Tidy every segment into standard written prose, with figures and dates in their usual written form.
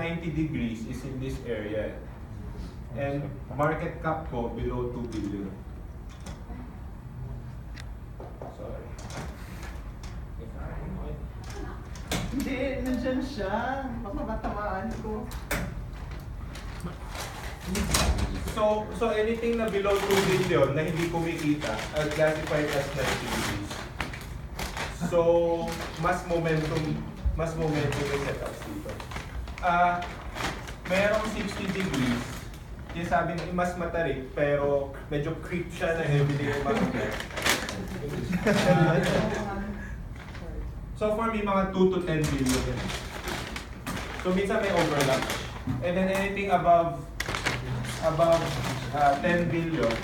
90 degrees is in this area. And market cap ko below 2 billion. Sorry. Hindi, nandyan siya. Baka matamaan ko. So anything na below 2 billion na hindi kumikita, I'll classify it as 90 degrees. So, mas momentum yung setups dito. Merong 60 degrees. Yung sabi na mas matarik, pero medyo creep siya na heavily yung market. So for me, mga 2 to 10 billion yun. So minsan may overlap. And then anything above 10 billion,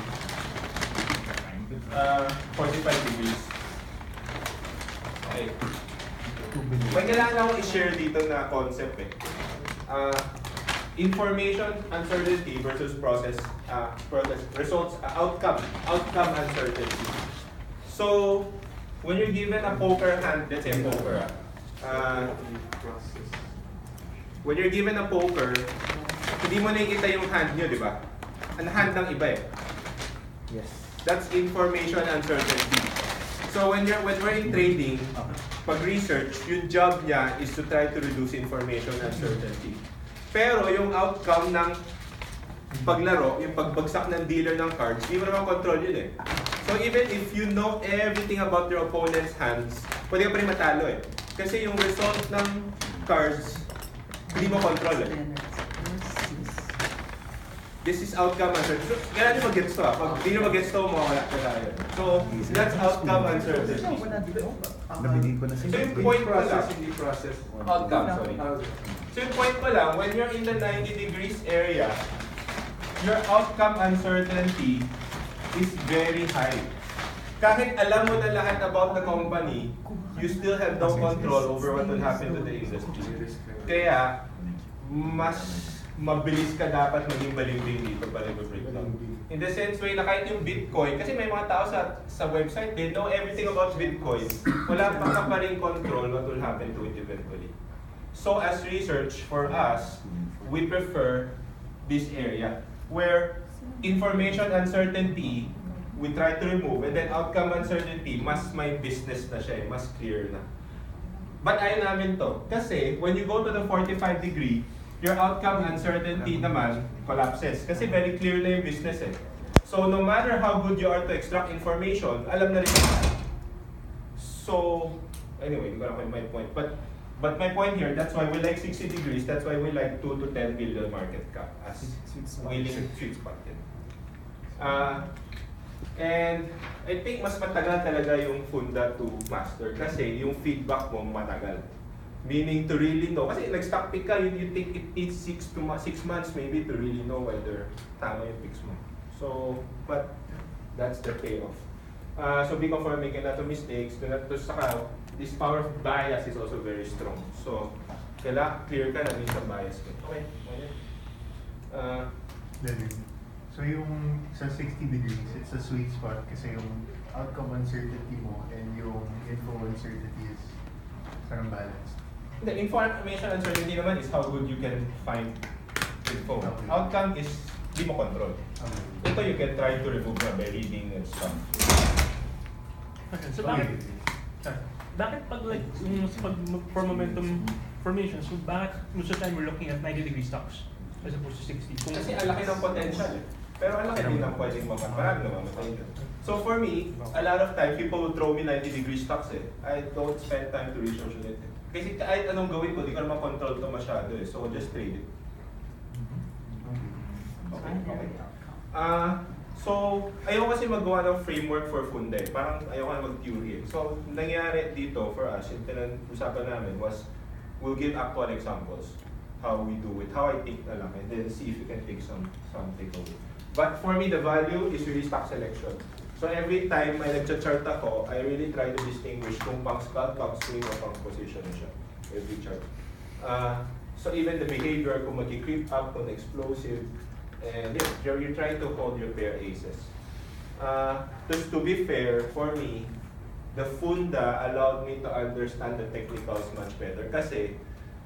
45 degrees. Okay. May kailangan akong i-share dito na concept eh. Information uncertainty versus process results outcome uncertainty. So when you're given a poker hand, let's say a poker, when you're given a poker, hindi mo nakikita yung hand nyo, di ba? Ang hand ng iba eh. Yes. That's information uncertainty. So when we're in trading, pag research, yung job niya is to try to reduce information uncertainty. Pero yung outcome ng paglaro, yung pagbagsak ng dealer ng cards, hindi mo naman control yun eh. So even if you know everything about your opponent's hands, pwede ka pa rin matalo eh. Kasi yung result ng cards, hindi mo control eh. This is outcome uncertainty. So, kailangan nyo mag-gets to ah. Pag hindi nyo mag-gets to, mawala tayo. So, that's outcome uncertainty. Nabili ko na So yung point ko lang, Hindi process. outcome, sorry. So yung point ko lang, when you're in the 90 degrees area, your outcome uncertainty is very high. Kahit alam mo na lahat about the company, you still have no control over what will happen to the industry. Kaya, mas mabilis ka dapat maging balimbing dito para i-breakdown. In the sense way na kahit yung Bitcoin, kasi may mga tao sa website, they know everything about Bitcoin. Wala pa rin control what will happen to it eventually. So as research, for us, we prefer this area where information uncertainty, we try to remove, and then outcome uncertainty, mas may business na siya, mas clear na. But ayaw namin to. Kasi when you go to the 45 degree, your outcome uncertainty naman collapses. Kasi very clear na yung business eh. So no matter how good you are to extract information, alam na rin naman. So, anyway, hindi ko na my point. But my point here, that's why we like 60 degrees, that's why we like 2 to 10 billion market cap as willing sweet spot din. And I think mas matagal talaga yung funda to master kasi yung feedback mo matagal. Meaning to really know, kasi nag-stock pick ka, you think it takes 6 months maybe to really know whether tama yung picks mo. So, but that's the payoff. So be conforming, not to mistakes, to saka, this power of bias is also very strong. So, kailangan clear ka na minsan bias ka. Okay, So yung sa 60 degrees, it's a sweet spot kasi yung outcome uncertainty mo and yung info uncertainty is parang balanced. The information uncertainty naman is how good you can find info. Okay. Outcome is di mo control. Okay. Ito you can try to remove by reading and stuff. Okay, so bakit pag like for momentum formation, so bakit most of the time we're looking at 90 degree stocks as opposed to 60? Kasi ang laki ng potential eh. Pero ang laki din ng pwedeng mamatay na mamatay. So for me, a lot of time people will throw me 90 degree stocks eh. I don't spend time to research on it. Kasi kahit anong gawin ko, di ko naman control to masyado eh. So just trade it. Okay. So, ayaw kasi magawa ng framework for funda eh. Parang ayaw ka na mag-theory eh. So, nangyari dito for us, yung pinag-usapan namin was, we'll give actual examples how we do it, how I think na lang, and then see if you can take some takeaway. But for me, the value is really stock selection. So every time may nag-chart ako, I really try to distinguish kung pang scalp, pang swing, o pang position na siya. Every chart. So even the behavior, kung mag-creep up, kung explosive, and yeah, you're trying to hold your pair aces. Just to be fair, for me, the funda allowed me to understand the technicals much better. Kasi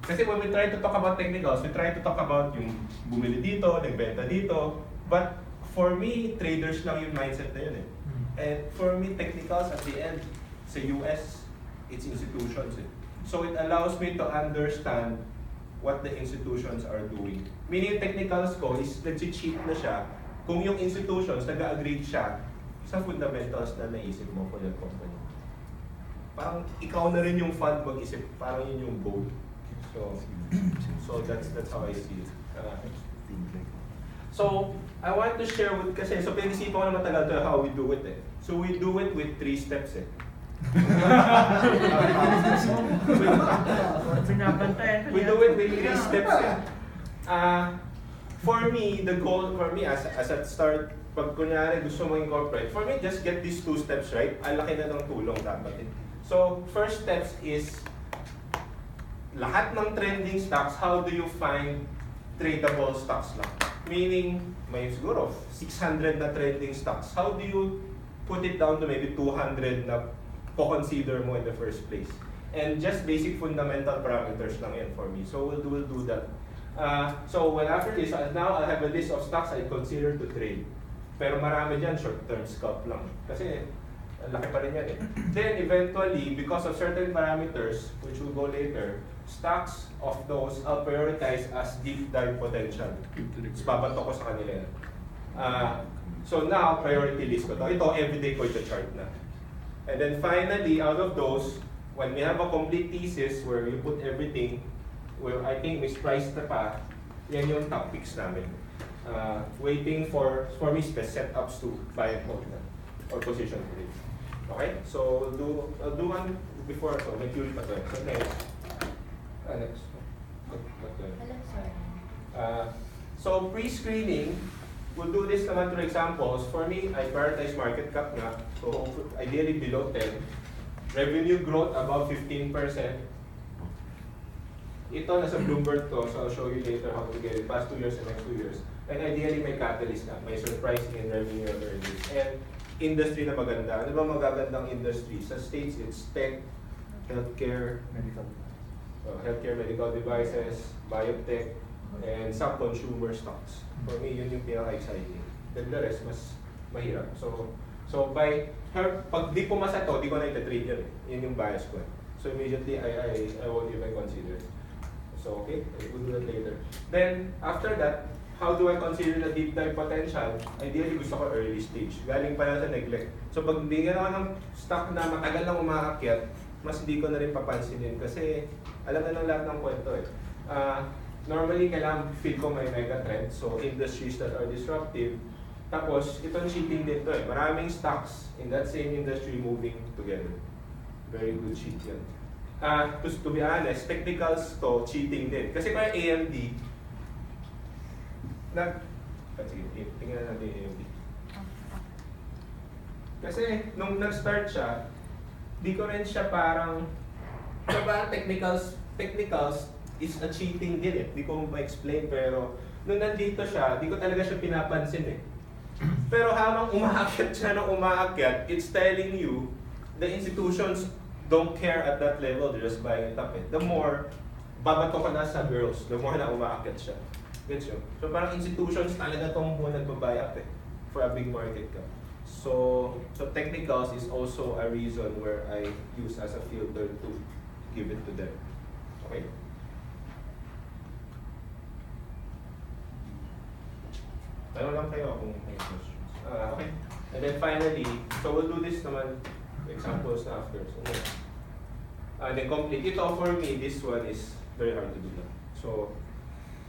Kasi when we try to talk about technicals, we try to talk about yung bumili dito, nagbenta dito. But for me, traders lang yung mindset na yun eh. And for me, technicals at the end, sa US, it's institutions eh. So it allows me to understand what the institutions are doing. Meaning technicals ko is nag-cheat na siya kung yung institutions nag-agree siya sa fundamentals na naisip mo for your company. Parang ikaw na rin yung fund mag-isip, parang yun yung goal. So that's how I see it. So I want to share with, kasi so pinag-isipan ko na matagal to how we do it eh. So we do it with 3 steps eh. We do it with 3 steps eh. For me, the goal for me as at start, pag kunyari gusto mo incorporate, for me just get these 2 steps right. Ang laki na ng tulong dapat eh. So first steps is lahat ng trending stocks, how do you find tradable stocks lang? Meaning, may siguro 600 na trending stocks. How do you put it down to maybe 200 na po-consider mo in the first place? And just basic fundamental parameters lang yan for me. So we'll do that. So when after this, now I have a list of stocks I consider to trade. Pero marami dyan short-term scalp lang. Kasi ang laki pa rin yan eh. Then eventually, because of certain parameters, which we'll go later, stocks of those I'll prioritize as deep dive potential. So babato ko sa kanila yan. So now, priority list ko to. Ito, everyday ko ito chart na. And then finally, out of those, when we have a complete thesis where you put everything, where I think mispriced na pa, yan yung top picks namin. Waiting for me, setups to buy and hold na, or position trade. Okay, so I'll do one before, so may theory pa to. So next. Next. So pre-screening, we'll do this naman through examples. For me, I prioritize market cap nga. So ideally below 10. Revenue growth above 15%. Ito nasa Bloomberg to, so I'll show you later how to get it. Past 2 years and next 2 years. And ideally may catalyst na, may surprising in revenue and earnings. And industry na maganda. Ano ba magagandang industry? Sa States, it's tech, healthcare, medical devices, biotech, and some consumer stocks. For me, yun yung pinaka-exciting. Then the rest, mas mahirap. So pag di pumasa to, di ko na ita-trade yun. Yun yung bias ko. So immediately, I won't even consider it. So okay, we'll do that later. Then, after that, how do I consider the deep dive potential? Ideally, gusto ko early stage. Galing pa lang sa neglect. So pag bigyan ako ng stock na matagal lang umaakyat, mas hindi ko na rin papansinin kasi alam na ng lahat ng kwento eh. Normally, kailangan feel ko may mega trend. So industries that are disruptive. Tapos, itong cheating din to eh. Maraming stocks in that same industry moving together. Very good cheat yan. To be honest, technicals to cheating din. Kasi kaya AMD, sige, tingnan natin yung AMD. Kasi nung nag-start siya, di ko rin siya parang, diba technicals is a cheating din eh. Di ko ma-explain pero nung nandito siya, di ko talaga siya pinapansin eh. Pero habang umaakyat siya ng umaakyat, it's telling you the institutions don't care at that level, they're just buying it up eh. The more babato ka na sa girls, the more na umaakyat siya. Gets you? So parang institutions talaga itong muna nagbabuy up eh, for a big market cap. So technicals is also a reason where I use as a filter to give it to them. Okay? Tanong lang kayo kung may questions. Okay. And then finally, so we'll do this naman, examples na after. So next. And then complete. Ito for me, this one is very hard to do na. So,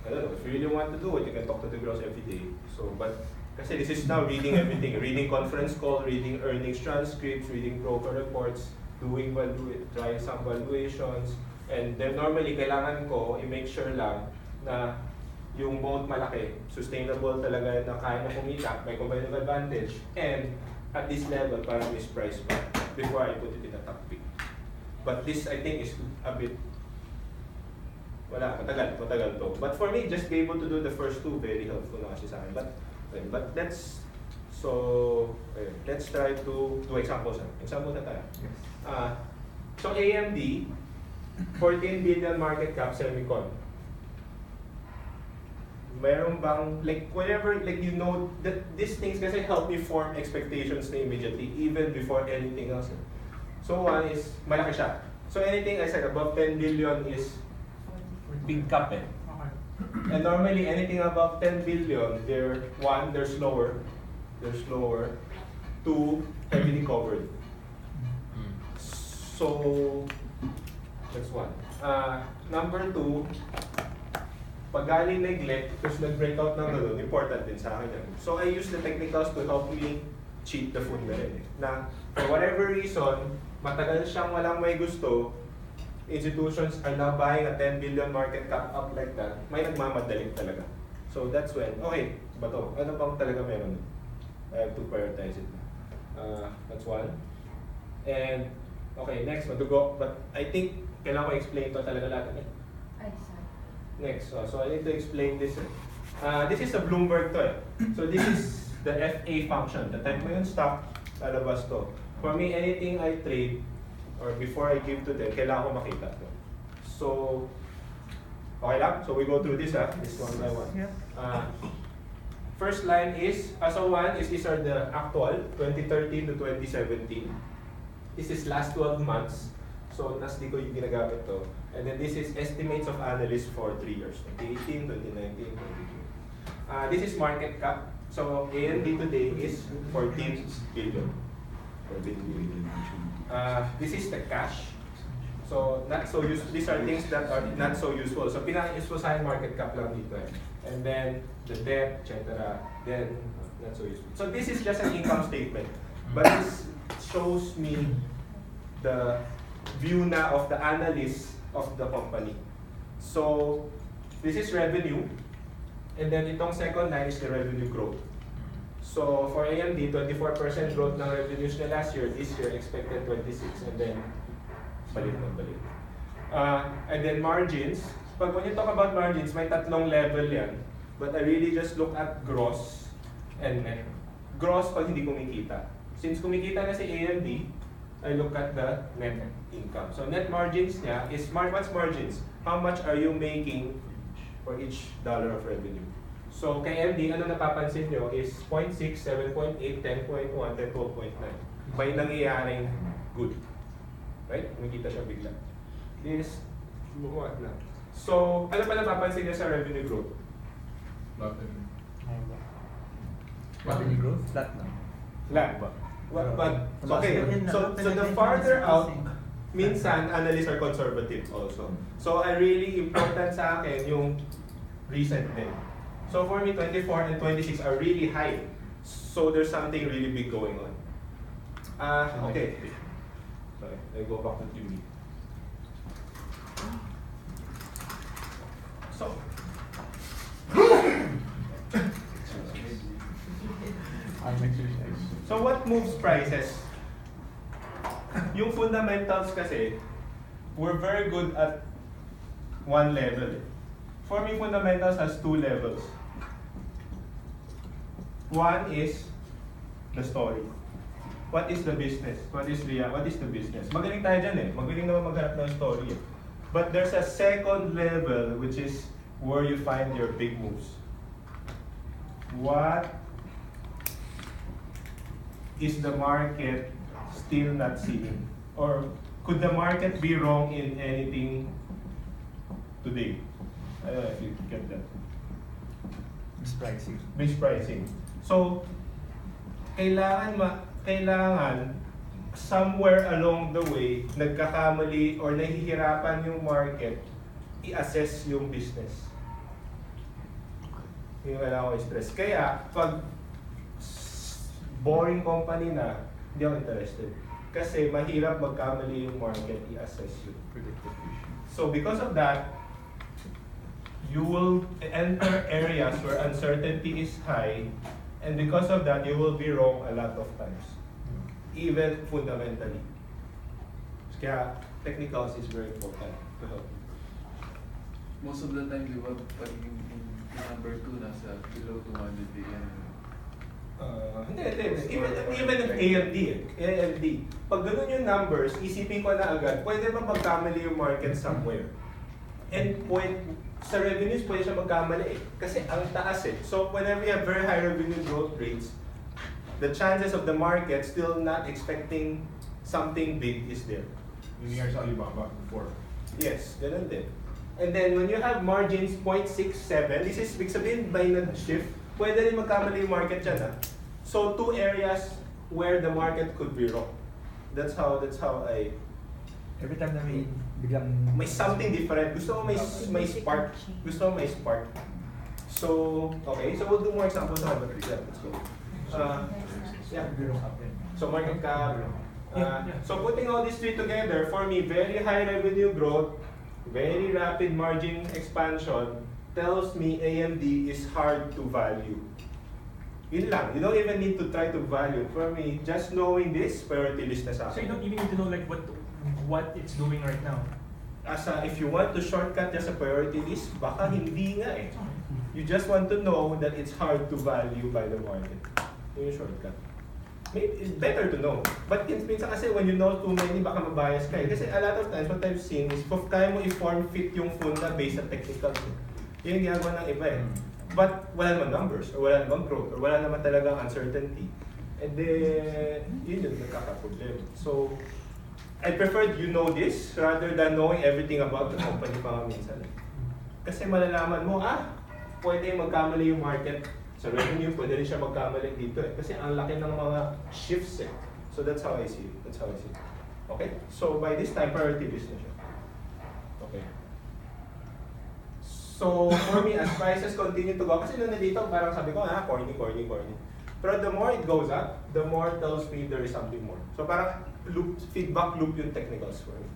I don't know, if you really want to do it, you can talk to the girls every day. So, but, kasi this is now reading everything. Reading conference call, reading earnings transcripts, reading broker reports, trying some valuations. And then normally, kailangan ko i-make sure lang na yung moat malaki, sustainable talaga na kaya na kumita, may competitive advantage, and at this level, parang misprice pa before I put it in the top pick. But this, I think, is a bit, matagal to. But for me, just be able to do the first two, very helpful na kasi sa akin. But let's try to do examples na. Examples na tayo. Yes. So AMD, 14 billion market cap semicon. Meron bang, like, whenever, like, you know, that these things kasi help me form expectations na immediately, even before anything else. So one is, malaki siya. So anything I said above 10 billion is big cap eh. Okay. And normally anything above 10 billion, they're slower. They're slower. Two, heavily covered. So, that's one. Number two, pag galing neglect, tapos nag-breakout ng gano'n, important din sa akin yan. So I use the technicals to help me cheat the food na rin. Na for whatever reason, matagal siyang walang may gusto, institutions are now buying a 10 billion market cap up like that, may nagmamadaling talaga. So that's when, okay, ba to? Ano bang talaga meron? I have to prioritize it. That's one. And, okay, next, madugo. But I think, kailangan ko explain to talaga lahat. Ay, sorry. Next, so I need to explain this. This is a Bloomberg to eh. So this is the FA function. The type mo yung stock, lalabas to. For me, anything I trade, or before I give to them, kailangan ko makita to. So, okay lang? So we go through this this one by one. First line is, so one is these are the actual, 2013 to 2017. This is last 12 months. So, nas di ko yung ginagamit to. And then this is estimates of analysts for 3 years, 2018, 2019, 2022. This is market cap. So, AMD today is 14 billion. 14 billion. This is the cash. So, not so useful. These are things that are not so useful. So, pinaka-useful sa akin market cap lang dito eh. And then, the debt, etc. Then, not so useful. So, this is just an income statement. But this shows me the view na of the analysts of the company. So, this is revenue. And then itong second line is the revenue growth. So, for AMD, 24% growth ng revenues na last year. This year, expected 26. And then, balik. And then margins. Pag when you talk about margins, may tatlong level yan. But I really just look at gross and net. Gross pag hindi kumikita. Since kumikita na si AMD, I look at the net income. So net margins niya is, what's margins? How much are you making for each dollar of revenue? So kay AMD, ano napapansin nyo is 0.6, 7.8, 10.1, 10.9. May nangyayaring good. Right? Kumikita siya bigla. This, what na. So, ano pa napapansin niya sa revenue growth? Revenue growth? Flat lang. Flat. But okay, so the farther out, minsan analysts are conservative also. So I really important sa akin yung recent din. So for me, 24 and 26 are really high. So there's something really big going on. Okay. Sorry, I go back to TV. So. So what moves prices? Yung fundamentals kasi, we're very good at one level. For me, fundamentals has two levels. One is the story. What is the business? What is the business? Magaling tayo dyan eh. Magaling naman maghanap ng story eh. But there's a second level which is where you find your big moves. What is the market still not seeing? Or could the market be wrong in anything today? I don't know if you get that. Mispricing. Mispricing. So, kailangan somewhere along the way, nagkakamali or nahihirapan yung market, i-assess yung business. Yung kailangan ko i-stress. Kaya, pag boring company na, hindi ako interested. Kasi mahirap magkamali yung market, i-assess yun. So because of that, you will enter areas where uncertainty is high, and because of that, you will be wrong a lot of times. Even fundamentally. Kaya technicals is very important to help. Most of the time, di ba, pag yung number 2 nasa below 200 billion, Hindi. Even if AMD, AMD. Pag ganun yung numbers, isipin ko na agad, pwede ba magkamali yung market somewhere? And sa revenues, pwede siya magkamali eh. Kasi ang taas eh. So whenever you have very high revenue growth rates, the chances of the market still not expecting something big is there. Yung nangyari sa Alibaba before. Yes, ganun din. And then when you have margins 0.67, this is big sabihin by nag-shift, pwede rin magkamali yung market dyan ah. So two areas where the market could be wrong. That's how I Every time na may something different. Gusto ko may spark. Gusto ko may spark. So, okay. So we'll do more examples on the yeah, let's go. Yeah. So market cap. So putting all these three together, for me, very high revenue growth, very rapid margin expansion, tells me AMD is hard to value. Yun lang. You don't even need to try to value. For me, just knowing this, priority list na sa So you akin. don't even need to know like what it's doing right now. If you want to shortcut just a priority list, baka hindi nga eh. You just want to know that it's hard to value by the market. Yun yung shortcut. Maybe it's better to know. But minsan kasi when you know too many, baka mabias ka eh. Kasi a lot of times, what I've seen is kung kaya mo i-form fit yung funda based sa technical. Yun yung ginagawa ng iba eh. But wala naman numbers, or wala naman growth, or wala naman talagang uncertainty. And then, yun yung nagkakaproblema. So, I prefer you know this rather than knowing everything about the company pa nga minsan. Kasi malalaman mo, pwede magkamali yung market sa revenue, pwede rin siya magkamali dito eh. Kasi ang laki ng mga shifts eh. So that's how I see it. Okay? So by this time, priority list na siya. Okay. So for me, as prices continue to go, kasi nung nandito, parang sabi ko, corny. Pero the more it goes up, the more it tells me there is something more. So parang feedback loop yung technicals for me.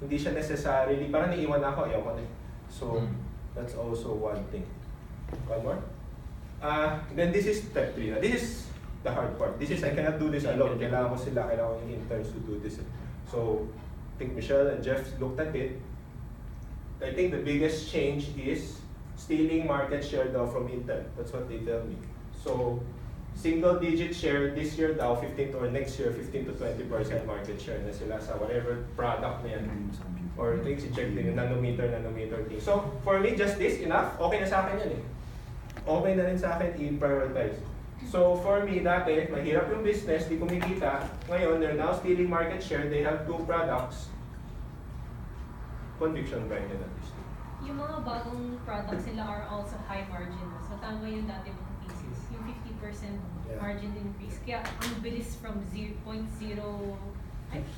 Hindi siya necessarily, parang naiwan ako, ayaw ko na. So that's also one thing. One more? Then this is step 3. This is the hard part. I cannot do this alone. Kailangan ko yung interns to do this. So I think Michelle and Jeff looked at it. I think the biggest change is stealing market share daw from Intel. That's what they tell me. So, single-digit share this year daw, 15 or next year, 15 to 20% market share na sila sa whatever product na yan. Or things i-check din yung nanometer thing. So, for me, just this, enough. Okay na sa akin yan eh. Okay na rin sa akin i-prioritize. So, for me, dati, mahirap yung business, di kumikita. Ngayon, they're now stealing market share. They have 2 products. Conviction grinded at least. Yung mga bagong products nila are also high margin. So tama yung dati mong thesis, yung 50% margin increase. Kaya ang bilis from 0.6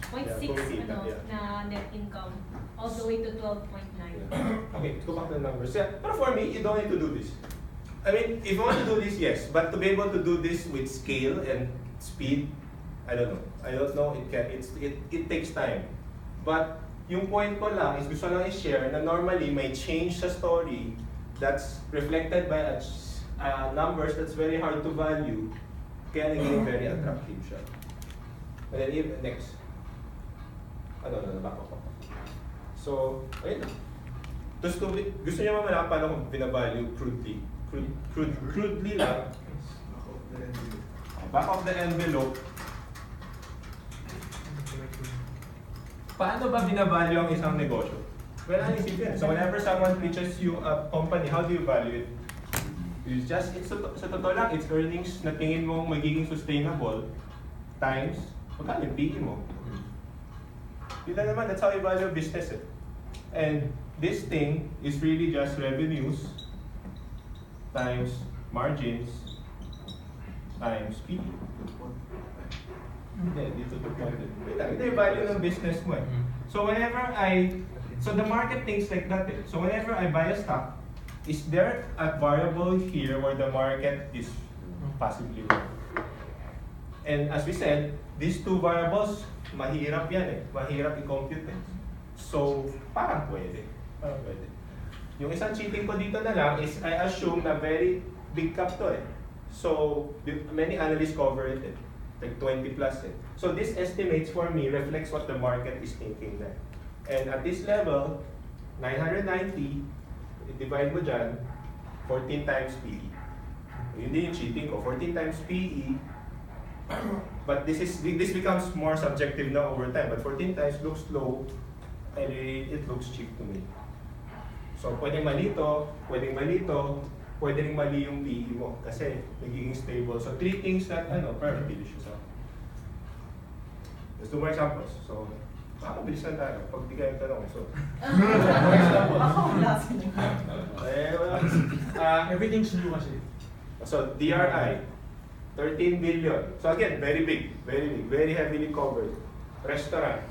kumikita, na net income all the way to 12.9. Okay, go back to the numbers. Yeah, but for me, you don't need to do this. I mean, if you want to do this, yes. But to be able to do this with scale and speed, I don't know. It takes time. But yung point ko lang is gusto lang i-share na normally may change sa story that's reflected by numbers that's very hard to value, kaya naging very attractive siya. And then even next. Back up. So, ayun na. Tapos gusto niyo mamalaman paano kung binavalue crudely. Crudely lang. Back of the envelope. Paano ba binavalue ang isang negosyo? Well, ang isip yan. So whenever someone pitches you a company, how do you value it? Sa totoo lang, it's earnings na tingin mo magiging sustainable times, magkano yung PE mo. Yun lang naman, that's how you value business eh. And this thing is really just revenues times margins times PE. Hindi, dito to point it. Ito yung value ng business mo eh. So the market thinks like that eh. So whenever I buy a stock, is there a variable here where the market is possibly wrong? And as we said, these 2 variables, mahirap yan eh. Mahirap i-compute eh. So, parang pwede. Yung isang cheating ko dito na lang is I assume na very big cap to eh. So, many analysts cover it eh. Like 20 plus eh. So this estimates for me reflects what the market is thinking na. And at this level, 990, divide mo dyan, 14 times PE. Yun din yung cheating ko. 14 times PE. But this becomes more subjective now over time. But 14 times looks low, and it looks cheap to me. So pwedeng mali to, pwedeng mali to, pwedeng mali yung PE mo kasi nagiging stable. So 3 things that parang delicious. Let's do more examples. So, mabilis lang tayo. Pag di kayo tanong, so. Everything's new kasi. So, DRI, 13 billion. So again, very big, very heavily covered. Restaurant.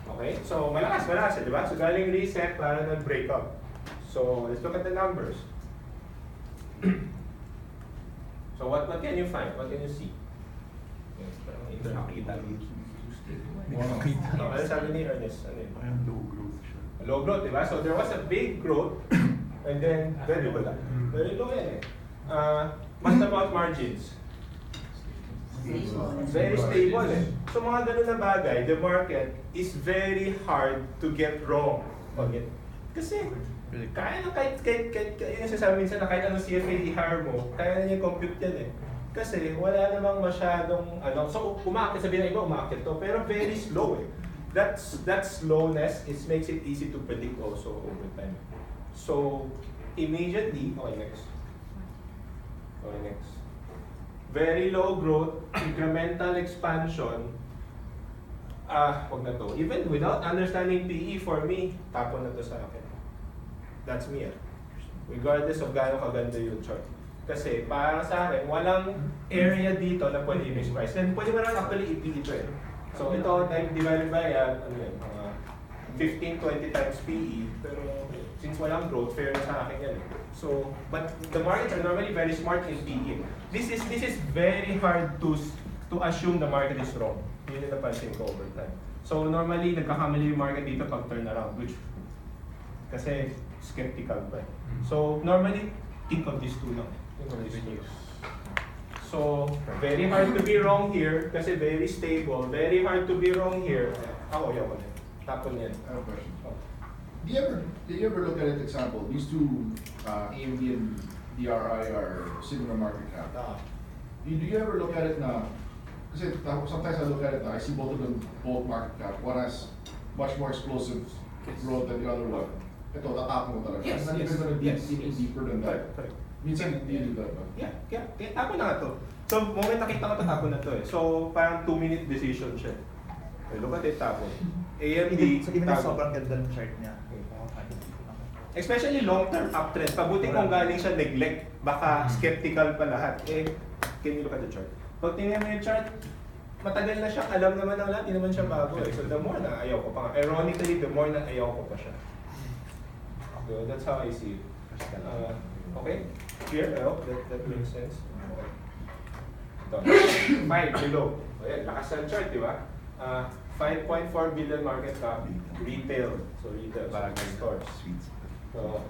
Okay? So, malakas, di ba? So, galing reset para nag-break up. So, let's look at the numbers. So, what can you find? What can you see? Nakita. Ano sabi ni Ernest? Ano yun? Parang low growth siya. Low growth, di ba? So there was a big growth and then very wala. Very low yan eh. What about margins? Very stable eh. So mga ganun na bagay, the market is very hard to get wrong. Okay? Kasi kaya na kahit yung sasabi minsan na kahit anong CFA i-hire mo, kaya na yung compute yan eh. Kasi wala namang masyadong so umaakit, sabihin na iba umaakit to, pero very slow eh. That slowness makes it easy to predict also over time. So immediately, okay next. Very low growth, incremental expansion. Wag na to. Even without understanding PE for me, tapon na to sa akin. That's me. Regardless of gaano kaganda yung chart. Kasi para sa akin, walang area dito na pwede i-mix price. And pwede mo lang actually i-PE ito eh. So ito, divided by 15-20 times PE. Pero since walang growth, fair na sa akin yan eh. So, but the markets are normally very smart in PE. This is very hard to assume the market is wrong. Yun yung napansin ko over time. So normally, nagkakamali yung market dito pag turn around, which kasi skeptical pa eh. So normally, think of these two lang. So, very hard to be wrong here kasi very stable. Very hard to be wrong here. Ako, yaw ko na. Tapon yan. I have a question. Do you ever look at it, example, these two, AMD and DRI are similar market cap. Do you ever look at it na, kasi sometimes I look at it na, I see both of them, both market cap. One has much more explosive growth than the other one. Ito, tatapon mo talaga. Yes, Not yes, even gonna yes, dig yes. deeper than that. Correct. Minsan hindi you do that ba? Yeah. Tapon na nga to. So, moment nakita ko tapon na to eh. So, parang 2-minute decision siya. Okay, look at it, tapon. AMD, So even na tapon. sobrang ganda ng chart niya. Especially long-term uptrend. Pabuti kung galing siya neglect, baka skeptical pa lahat. Can you look at the chart? Pag tingnan mo yung chart, matagal na siya, alam naman ng lahat, hindi naman siya bago eh. So the more na ayaw ko pa nga. Ironically, the more na ayaw ko pa siya. So that's how I see it. Okay? Clear? I hope that makes sense. Okay. 5 below. Ayan, lakas ng chart, di ba? 5.4 billion market cap, retail. So retail, barangay stores. So,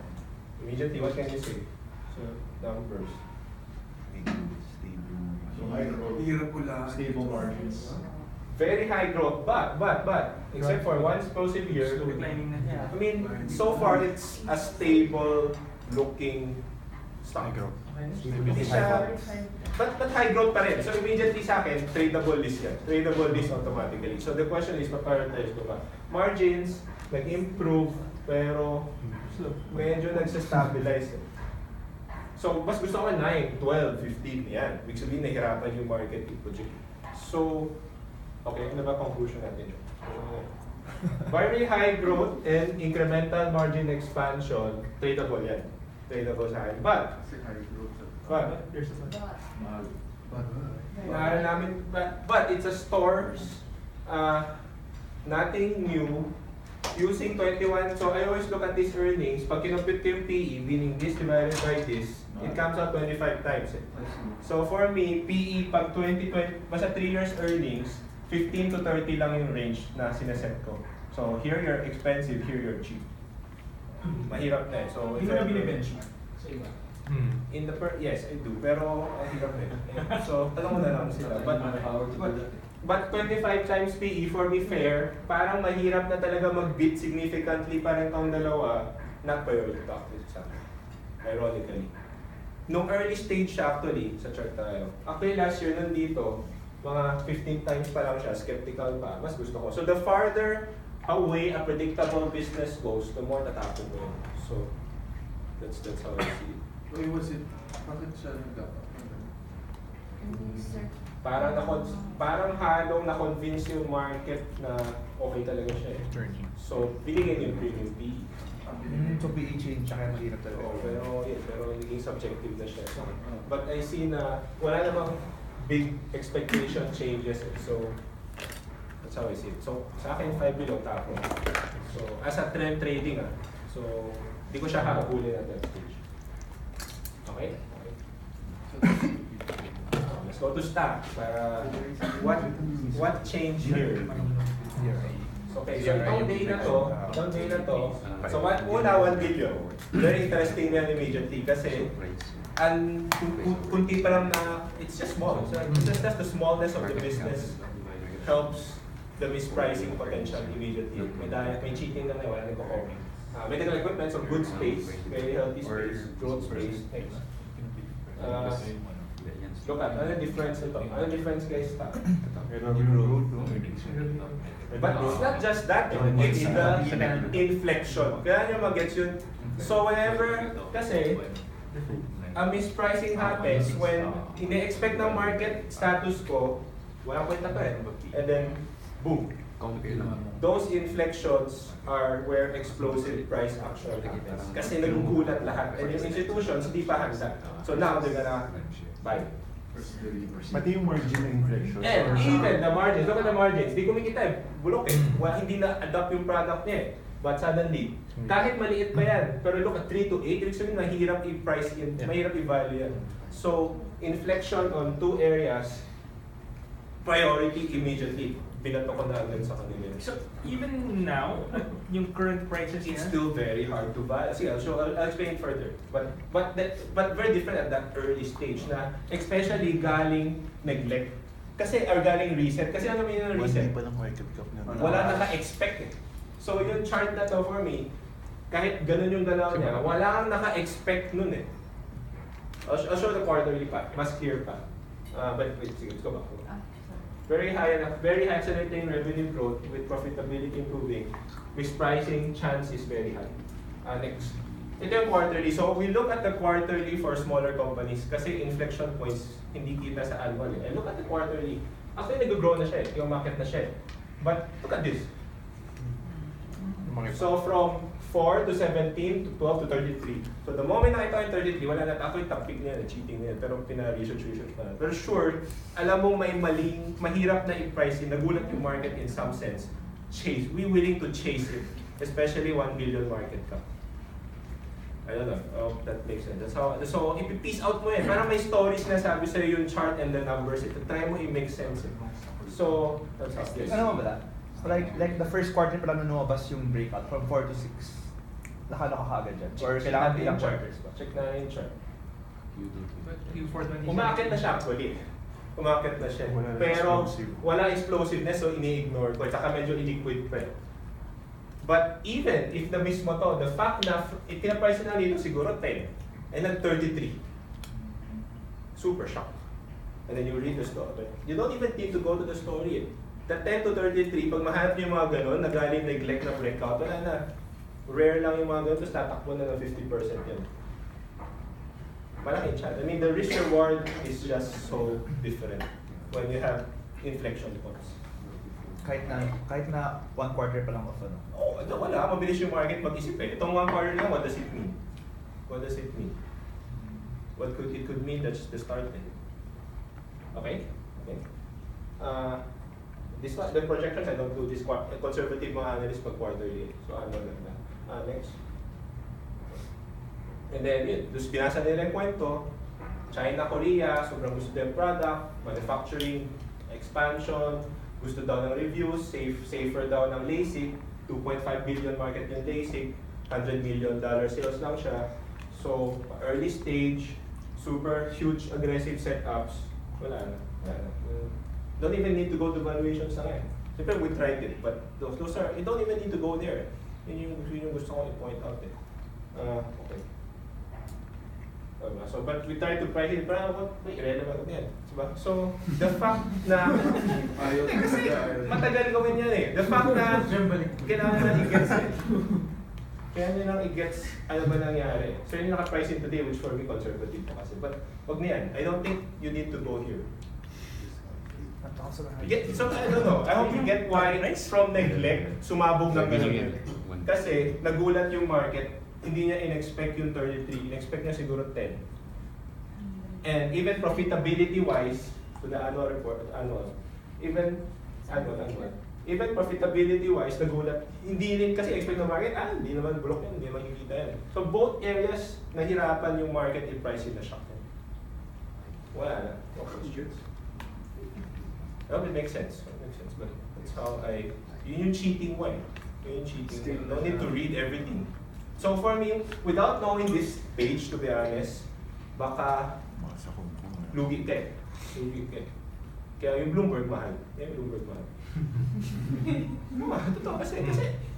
immediately, what can you say? So, numbers. So high growth, stable margins. Very high growth, but, except for one explosive year, Declining na siya. I mean, so far, it's a stable looking stock. Hindi siya, but high growth pa rin. So immediately sa akin, tradable list yan. Tradable list automatically. So the question is, ma-prioritize ko ba? Margins, nag-improve, pero medyo nagsastabilize. So mas gusto ko 9, 12, 15, yan. Ibig sabihin, nahirapan yung market i-project. So, okay, ano ba conclusion natin yun? Very high growth and incremental margin expansion, tradable yan. Tradable sa akin. But There's a Naaral namin, but it's a store, nothing new, using 21, so I always look at these earnings, pag kinompute ko yung PE, meaning this divided by this, it comes out 25 times eh. So for me, PE pag 20, basta 3 years earnings, 15 to 30 lang yung range na sineset ko. So here you're expensive, here you're cheap. Mahirap na eh. So Hindi mo na bine-benchmark sa iba. in the yes, I do. Pero ang hirap eh. So, tanong mo na lang sila. But 25 times PE for me fair, parang mahirap na talaga mag-beat significantly pa rin tong dalawa, not priority stock sa akin. Ironically. Nung early stage siya actually, sa chart tayo. Actually last year nandito, mga 15 times pa lang siya, skeptical pa, mas gusto ko. So the farther away a predictable business goes, the more tatapon mo yun. So that's how I see it. Why was it? Bakit siya nag-up? Parang halong na-convince yung market na okay talaga siya eh. So binigyan yung premium PE. So PE change, tsaka mahirap talaga. Oo, pero naging subjective na siya. But I see na wala namang big expectation changes. So, that's how I see it. So, sa akin, 5 below tapo. So, as a trend trading so, di ko siya hahabulin at that stage. Okay? Okay. Let's go to stock. Para what changed here? Okay, so itong day na to, so una 1 billion. Very interesting yan immediately kasi kunti pa lang na it's just small. So just the smallness of the business helps the mispricing potential immediately. May cheating na wala nagko-copy. Medical equipment, so good space, very healthy space, growth space. Next. Look at, ano difference ito? Ano difference guys? But it's not just that, it's the inflection. Kaya nyo mag-gets yun. So whenever, kasi, a mispricing happens when ine-expect ng market status quo, walang kwenta to and then, boom. Those inflections are where explosive price action happens. Kasi nagugulat lahat. And yung institutions, hindi pa handa. So now, they're gonna buy. Pati yung margin na inflation. And even the margins, look at the margins, di kumikita eh, bulok eh. Hindi na-adapt yung product niya eh. But suddenly, kahit maliit pa yan, pero look at 3 to 8, ibig sabihin mahirap i-price in, mahirap i-value yan. So, inflection on 2 areas, priority immediately. Binato ko na agad sa kanila. So even now, yung current prices It's niya, still very hard to value. See, I'll explain further. But very different at that early stage na, especially galing neglect. Kasi or galing reset. Kasi ano mean ng reset? Wala naka-expect eh. So yung chart na to for me, kahit ganun yung galaw niya, wala kang naka-expect nun eh. I'll show the quarterly pa, mas clear pa. But wait, sige, let's go back. Very high accelerating revenue growth with profitability improving. Mispricing chance is very high. Next. Ito yung quarterly. So we look at the quarterly for smaller companies kasi inflection points hindi kita sa annual. And look at the quarterly. Actually, nag-grow na siya eh. Yung market na siya eh. But look at this. So from 4 to 17 to 12 to 33. So the moment nakita ko yung 33, wala na. Actually, topic niya, cheating niya. Pero pina-research na. Pero sure, alam mo may maling, mahirap na i-price in. Nagulat yung market in some sense. Chase. We willing to chase it. Especially 1 billion market cap. I don't know. Oh, that makes sense. That's how, so, ipi-piece out mo yan. Parang may stories na sabi sa'yo yung chart and the numbers. Ito, try mo i-make sense. So, that's how. Yes. Ano ba ba? Like the first quarter pa lang nung lumabas yung breakout from 4 to 6. Nakano ka agad dyan? Or kailangan ilang quarters ba? Check na yung chart. Q4 Umakit na siya actually. Umakit na siya. Wala na Pero explosive. wala explosiveness so ini-ignore ko. Tsaka medyo illiquid pa eh. But even if the mismo to, the fact na pinaprice na dito siguro 10 and then 33. Super shock. And then you read the story. You don't even need to go to the story eh. The 10 to 33, pag mahanap niyo yung mga ganun, nagaling neglect na breakout, wala na. Rare lang yung mga ganun, tapos tatakbo na ng 50% yan. Malaking chance. I mean, the risk reward is just so different when you have inflection points. Kahit na 1 quarter pa lang of ano. Oh, wala. Mabilis yung market mag-isip eh. Itong 1 quarter lang, what does it mean? What does it mean? It could mean that's the start eh. Okay? Okay. This one, the projections, I don't do this conservative mga analysts pag quarterly. So ano lang. Next. And then yun, dus binasa nila yung kwento. China, Korea, sobrang gusto yung product, manufacturing, expansion, gusto daw ng reviews, safer daw ng LASIK, 2.5 billion market yung LASIK, $100 million sales lang siya. So, early stage, super huge aggressive setups, wala na. Don't even need to go to valuations na ngayon. Siyempre, we tried it, but those are, you don't even need to go there. Yun yung gusto ko i-point out eh. Okay. Diba? So, but we try to price it, parang may irrelevant yan. Diba? So, the fact na, Ayaw kasi talaga, ayaw. matagal gawin yan eh. The fact na, kailangan na i-gets eh. Kaya nyo lang i-gets ano ba nangyari. So, yun yung naka-price in today, which for me, conservative po kasi. But, wag niyan. I don't think you need to go here. So, I don't know. I hope you get why from neglect, sumabog ng ganun. Kasi, nagulat yung market, hindi niya in-expect yung 33, in-expect niya siguro 10. And even profitability-wise, to the annual report, even profitability-wise, nagulat, hindi rin kasi expect ng market, hindi naman bulok yan, hindi naman kikita yan. So both areas, nahirapan yung market i-price in the shock. Wala na. No questions. Well, it makes sense. It makes sense. But that's how yun yung cheating way. Yun yung cheating way. No need to read everything. So for me, without knowing this page, to be honest, baka lugi ka eh. Lugi ka eh. Kaya yung Bloomberg mahal. Yung Bloomberg mahal. Totoo kasi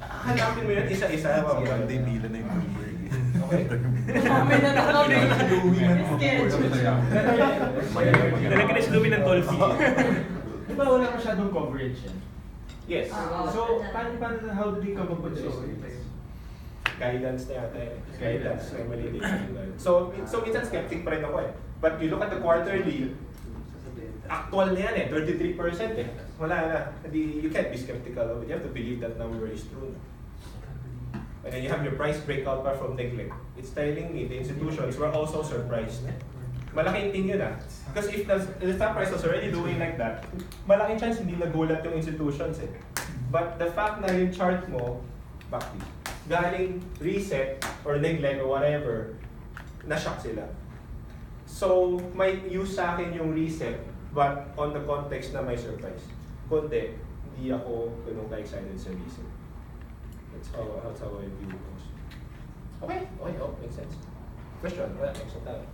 hanapin mo yan isa-isa. Hindi bila na yung Bloomberg. Okay? May nakakawin. Talaga na si Louie ng toll fee. Di ba wala masyadong coverage yan? Yes. So, how do they come up with this? Guidance na yata eh. Guidance. So minsan skeptic pa rin ako eh. But you look at the quarterly, actual na yan eh, 33% eh. Wala na. You can't be skeptical of it. You have to believe that number is true. And then you have your price breakout pa from neglect. It's telling me the institutions were also surprised. Malaking thing yun ah. Because if the stock price was already doing like that, malaking chance hindi nagulat yung institutions eh. But the fact na yung chart mo, bakit? Galing reset or neglect or whatever, na-shock sila. So, may use sa akin yung reset, but on the context na may surprise. Kundi, hindi ako ganun ka-excited sa reset. That's how I view it. Okay, makes sense. Question? Wala, next na tayo.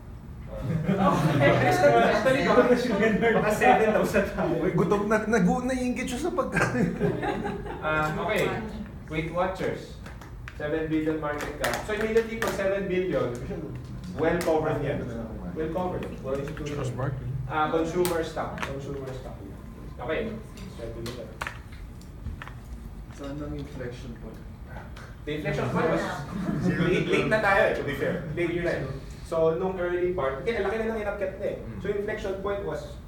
Baka 7,000 tayo. Gutom na, naiingit siya sa pagkain. Okay, Weight Watchers. 7 billion market cap. So immediately pag 7 billion, well covered yan. Well covered. Well institutional. Consumer stock. Okay, try to look at it. Saan ang inflection point? The inflection point was late na tayo to be fair. Late na. So nung early part, kaya laki na ng inakyat na eh. So inflection point was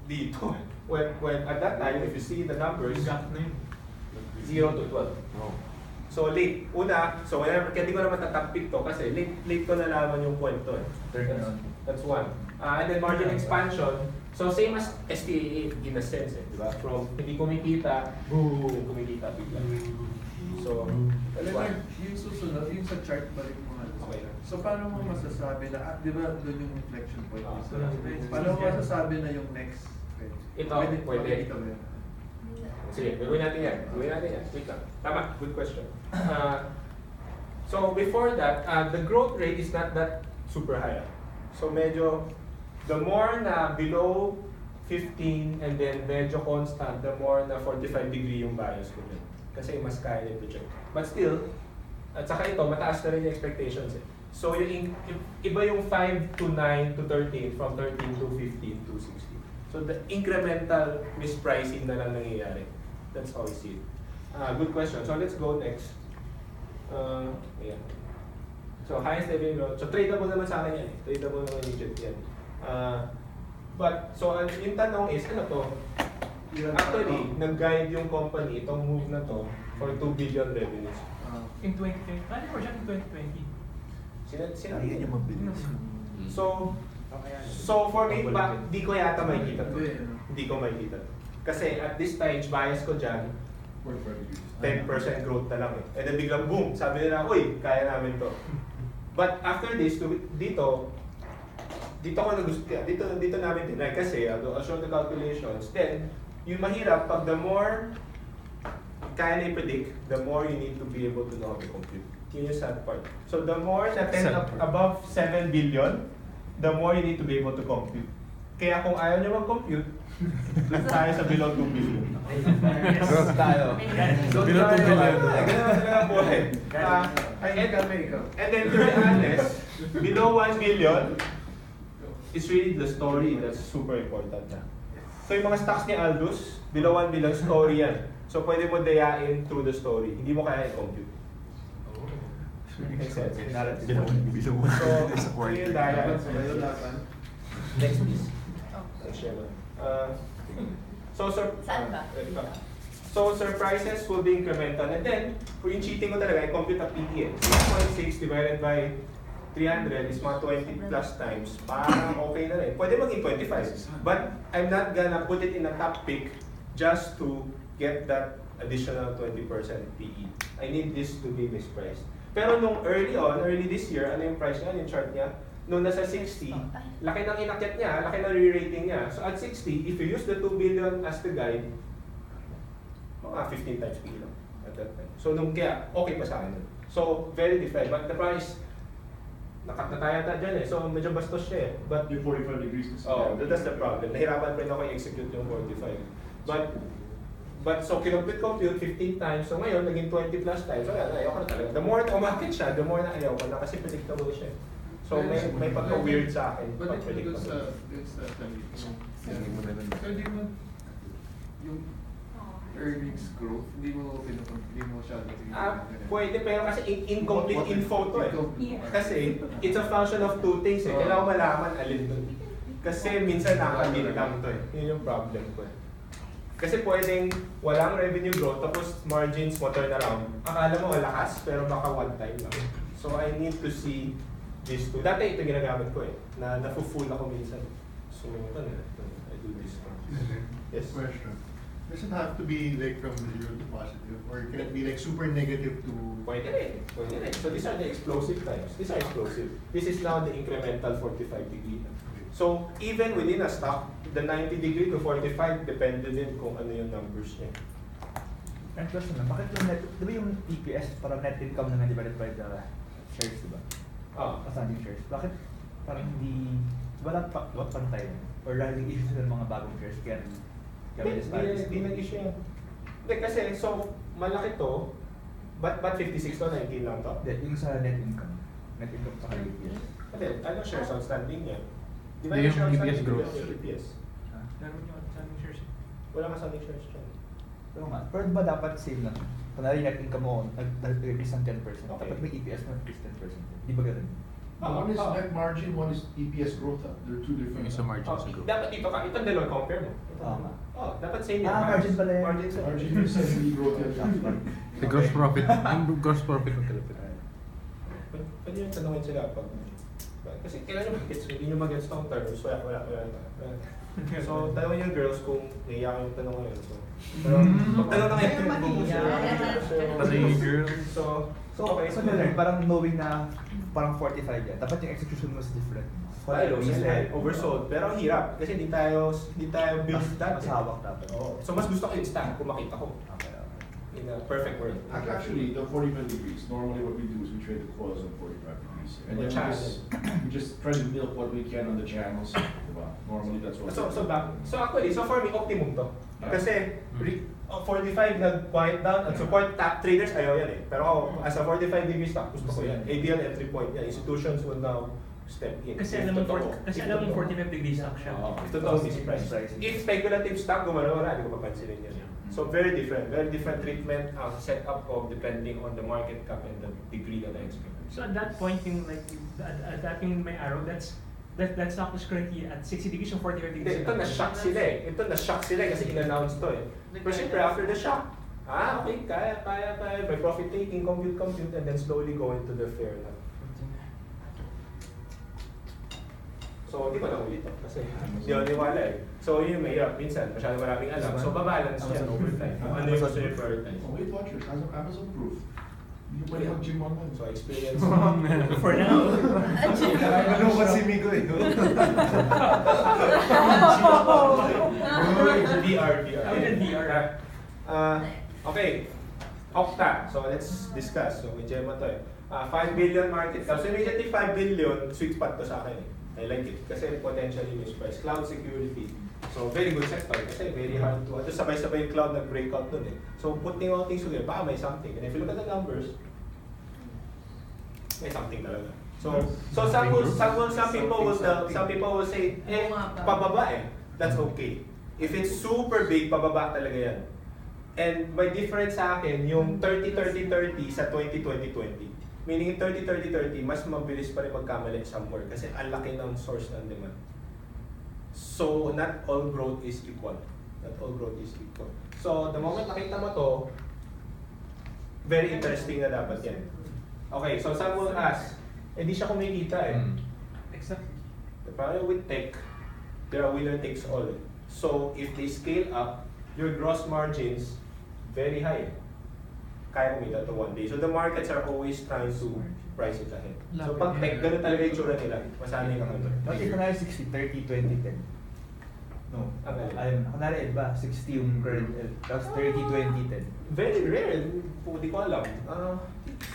dito. When at that time, if you see the numbers, 0 to 12. So late. So whenever, kaya di ko naman tatapik to kasi late ko nalaman yung kwento eh. That's one. And then margin expansion. So same as STA in a sense eh, di ba? From hindi kumikita, boom, kumikita bigla. So, that's one. Yung susunod, yung sa chart balik mo nga. Okay. So paano mo masasabi na, di ba doon yung inflection point? Ah. Paano mo masasabi na yung next? Ito, pwede. Ito yun. Sige, gawin natin yan. Wait lang. Tama, good question. So before that, the growth rate is not that super high. So medyo, the more na below 15 and then medyo constant, the more na 45 degree yung bias ko dyan. Kasi mas kaya nito project. But still, at saka ito, mataas na rin yung expectations eh. So yung iba yung 5 to 9 to 13, from 13 to 15 to 16. So the incremental mispricing na lang nangyayari. That's how I see it. Good question. So let's go next. Ayan. So highest level growth. So tradable naman sa akin yan. Tradable naman yung jet yan. But, so yung tanong is, ano to? Actually, nag-guide yung company, itong move na to, for 2 billion revenues. In 2020. Paano ko siya in 2020? Sinabi Hindi niya mabilis. So for me, di ko yata makikita to. Hindi ko makikita to. Kasi at this stage, bias ko dyan, 10% growth na lang eh. And then biglang boom, sabi nila, uy, kaya namin to. But after this, dito namin tinry kasi I'll show the calculations. Then, yung mahirap, pag the more kaya na i-predict, the more you need to be able to know how to compute. Yun yung sad part. So the more na 10 above 7 billion, the more you need to be able to compute. Kaya kung ayaw nyo mag-compute, doon tayo sa below 2 billion. Growth tayo. Below 2 billion. Ganun talaga po eh. And then to be honest, Below 1 billion, it's really the story that's super important na. So yung mga stocks ni Aldous, below 1 billion, story yan. So pwede mo dayain through the story. Hindi mo kaya i-compute. Makes sense. Narrative. So, yun yung daya. Next please. So surprises will be incremental. And then, kung yung cheating ko talaga, I-compute ang PE. 6.6 divided by 300 is mga 20 plus times. Parang okay na rin. Pwede maging 25. But I'm not gonna put it in a top pick just to get that additional 20% PE. I need this to be mispriced. Pero nung early this year, ano yung price niya, yung chart niya? Nung nasa 60, laki ng inakyat niya, laki ng re-rating niya. So at 60, if you use the 2 billion as the guide, mga 15 times PE lang at that time. So nung kaya, okay pa sa akin. So very different. But the price, nakat na tayo dyan eh. So medyo bastos siya eh. But Yung 45 degrees kasi. oh, that's the problem. Nahirapan pa rin ako i-execute yung 45. But so compute 15 times. So ngayon, naging 20 plus times. So yan, ayaw ko na talaga. The more na umakit siya, the more na ayaw ko na kasi predictable siya. So may pagka-weird sa akin. But it Pag-predictable. goes sa So di mo yung earnings growth, hindi mo masyado Pwede, pero kasi incomplete info to eh. Yeah. Kasi it's a function of two things eh. Kailangan malaman alin dun. Kasi minsan nakakabit lang to eh. Yun yung problem ko eh. Kasi pwedeng walang revenue growth tapos margins mo turn around. Akala mo malakas pero baka one time lang. So I need to see these two. Dati ito ginagamit ko eh. Nafu-full ako minsan. So I do this one. Yes? Question. Does it have to be like from 0 to positive, or can it be like super negative to? Pwede rin. Pwede rin. So these are the explosive times. These are explosive. This is now the incremental 45 degree. So even within a stock, the 90 degree to 45 depende din kung ano yung numbers niya. And question lang, bakit yung net, di ba yung EPS, parang net income na divided by the shares, di ba? Outstanding shares. Bakit parang hindi, di ba dapat pantay na? Or dahil issue sila ng mga bagong shares, kaya Hindi nag-issue yan. Hindi kasi, so malaki to, but 56 to, 19 lang to? Hindi, yung sa net income sa EPS. Hindi, ano shares outstanding niya? Di ba Hindi, yung shares EPS outstanding, growth. di ba yung EPS? Meron yung outstanding shares. Wala ka outstanding shares dyan. Pero nga, pero di ba dapat same lang? Kunwari net income mo, nag-increase ng 10%. Okay. Dapat may EPS na increase 10%. Di ba ganun? One is net margin, one is EPS growth. They're two different. Yung sa margin sa group. Dapat dito ka, itong dalawa compare mo. Tama. Dapat same yan. Margin pala yan. Margin sa Margin is steady growth. The gross profit. Yung gross profit ng kalapit. Pwede yung tanongin sila pag... Kasi kailan yung mag-gets, hindi nyo mag-gets tong terms. Wala. So, tanongin yung girls kung naiyak yung tanong ngayon. So, pero, pag tanong na ngayon, Tanongin yung girls. So ganun, parang knowing na parang 45 yan, dapat yung execution was different. Oversold. Pero ang hirap kasi hindi tayo build that. Masawak dapat. Oo. So mas gusto ko instant kung makita ko. Okay. In a perfect world. Actually, the 45 degrees, normally what we do is we trade the coils on 45 degrees. And then we just try to milk what we can on the channels. Diba? Normally that's what So actually, for me, optimum to. Kasi 45 nag-quiet down at support top traders, ayaw yan eh. Pero ako, as a 45 degree stock, gusto ko yan. ABL entry point yan. Institutions will now step in. Kasi alam mo 45 degrees stock siya. Ito to misprice. If speculative stock, gumalaw-wala, hindi ko papansinin yan. So very different treatment ang setup of depending on the market cap and the degree that I expect. So at that point, yung like at that yung may arrow, that stock was currently at 60 degrees or 45 degrees. Ito na-shock sila eh. Kasi in-announce to eh. Pero siyempre after the shock, okay, kaya, by profit taking, compute, and then slowly go into the fair na. So, hindi ko na ulit to kasi hindi ako niwala eh. So, yun yung mahirap. Minsan, masyado maraming alam. So, babalance yan over time. Ano yung gusto yung prioritize? Oh, Weight Watchers, Amazon proof. Hindi pwede mag-gym online. So, experience. For now. Ano kasi Migo eh. VR. Okay. Okta. So, let's discuss. So, may Gemma to eh. 5 billion market cap. So, immediately 5 billion, sweet spot to sa akin eh. I like it. Kasi potentially mispriced. Cloud security. So, very good sector. Kasi very hard to... At sabay-sabay yung cloud nag-breakout dun eh. So, putting all things together, baka may something. And if you look at the numbers, may something talaga. So some people will say, pababa eh. That's okay. If it's super big, pababa talaga yan. And by difference sa akin, yung 30-30-30 sa 20-20-20. Meaning 30-30-30, mas mabilis pa rin magkamali somewhere kasi ang laki ng source ng demand. So, not all growth is equal. Not all growth is equal. So, the moment nakita mo to, very interesting na dapat yan. Okay, so some will ask, hindi siya kumikita eh. Exactly. Parang with tech, there are winner takes all. So, if they scale up, your gross margins, very high. Kaya kumita to one day. So the markets are always trying to price it ahead. So pag tech, ganun talaga yung tsura nila. Masanay ka kami. Bakit kunwari 60, 30, 20, 10? No. Ayun, kunwari ba, 60 yung current, tapos 30, 20, 10. Very rare. Hindi ko alam.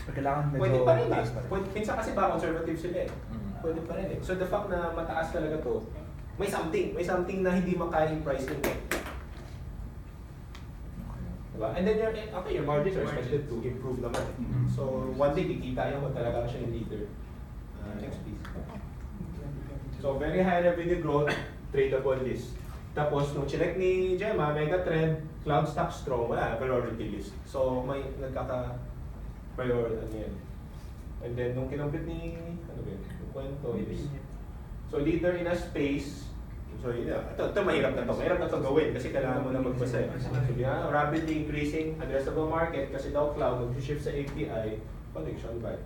Kailangan medyo Pwede pa rin eh. mataas pa rin. Minsan kasi ba conservative sila eh. Pwede pa rin eh. So the fact na mataas talaga to, may something na hindi makaya yung pricing eh. Diba? And then your margins are expected to improve naman. So one day kikita mo talaga siya yung leader. Next please. So very high revenue growth, tradable list. Tapos nung chinek ni Gemma, mega trend, cloud stock strong, wala, priority list. So may nagkaka-priority ano yan. And then nung kinumpit ni, ano ba yun, yung kwento is, so leader in a space. So yun na, ito mahirap na to. Mahirap na to gawin kasi kailangan mo na magbasa. So yun, rapidly increasing addressable market kasi daw cloud, mag-shift sa API, connection by.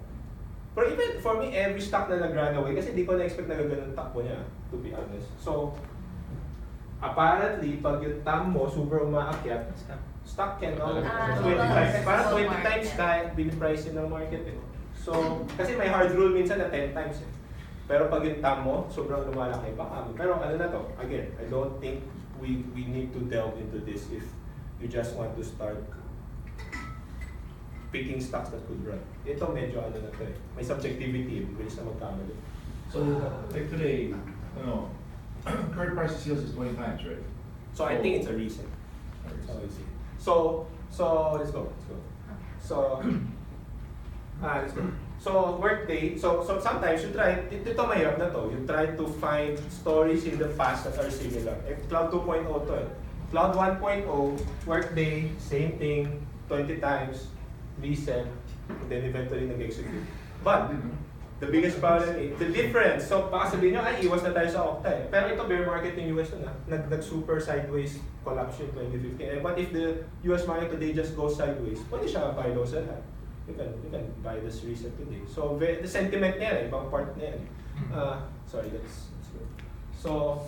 Pero even for me, every stock na nag-run away kasi di ko na-expect na gano'n takbo niya, to be honest. So, apparently, pag yung TAM mo super umaakyat, stock can now 20 times. Parang 20 times kaya biniprice ng market eh. So, kasi may hard rule minsan na 10 times eh. Pero pag yung TAM mo, sobrang lumalaki, baka. Pero ano na to, again, I don't think we need to delve into this if you just want to start picking stocks that could run. Ito medyo ano na to eh. May subjectivity, bilis na magkamali. So, like today, current price of sales is 20 times, right? So I think it's a reason. So let's go. So let's go. So Workday, so sometimes you try, ito mahirap na to, you try to find stories in the past that are similar. Cloud 2.0 to eh. Cloud 1.0, Workday, same thing, 20 times, reset, and then eventually nag-execute. But, the biggest problem is, the difference, so baka sabihin nyo, ay iwas na tayo sa Okta eh. Pero ito bear market yung US na, nag-super sideways collapse yung 2015. And what if the US market today just goes sideways? Pwede siya buy low sell high. You can buy this reset today. So the sentiment niya yan, ibang part niya yan. Sorry, that's good. So,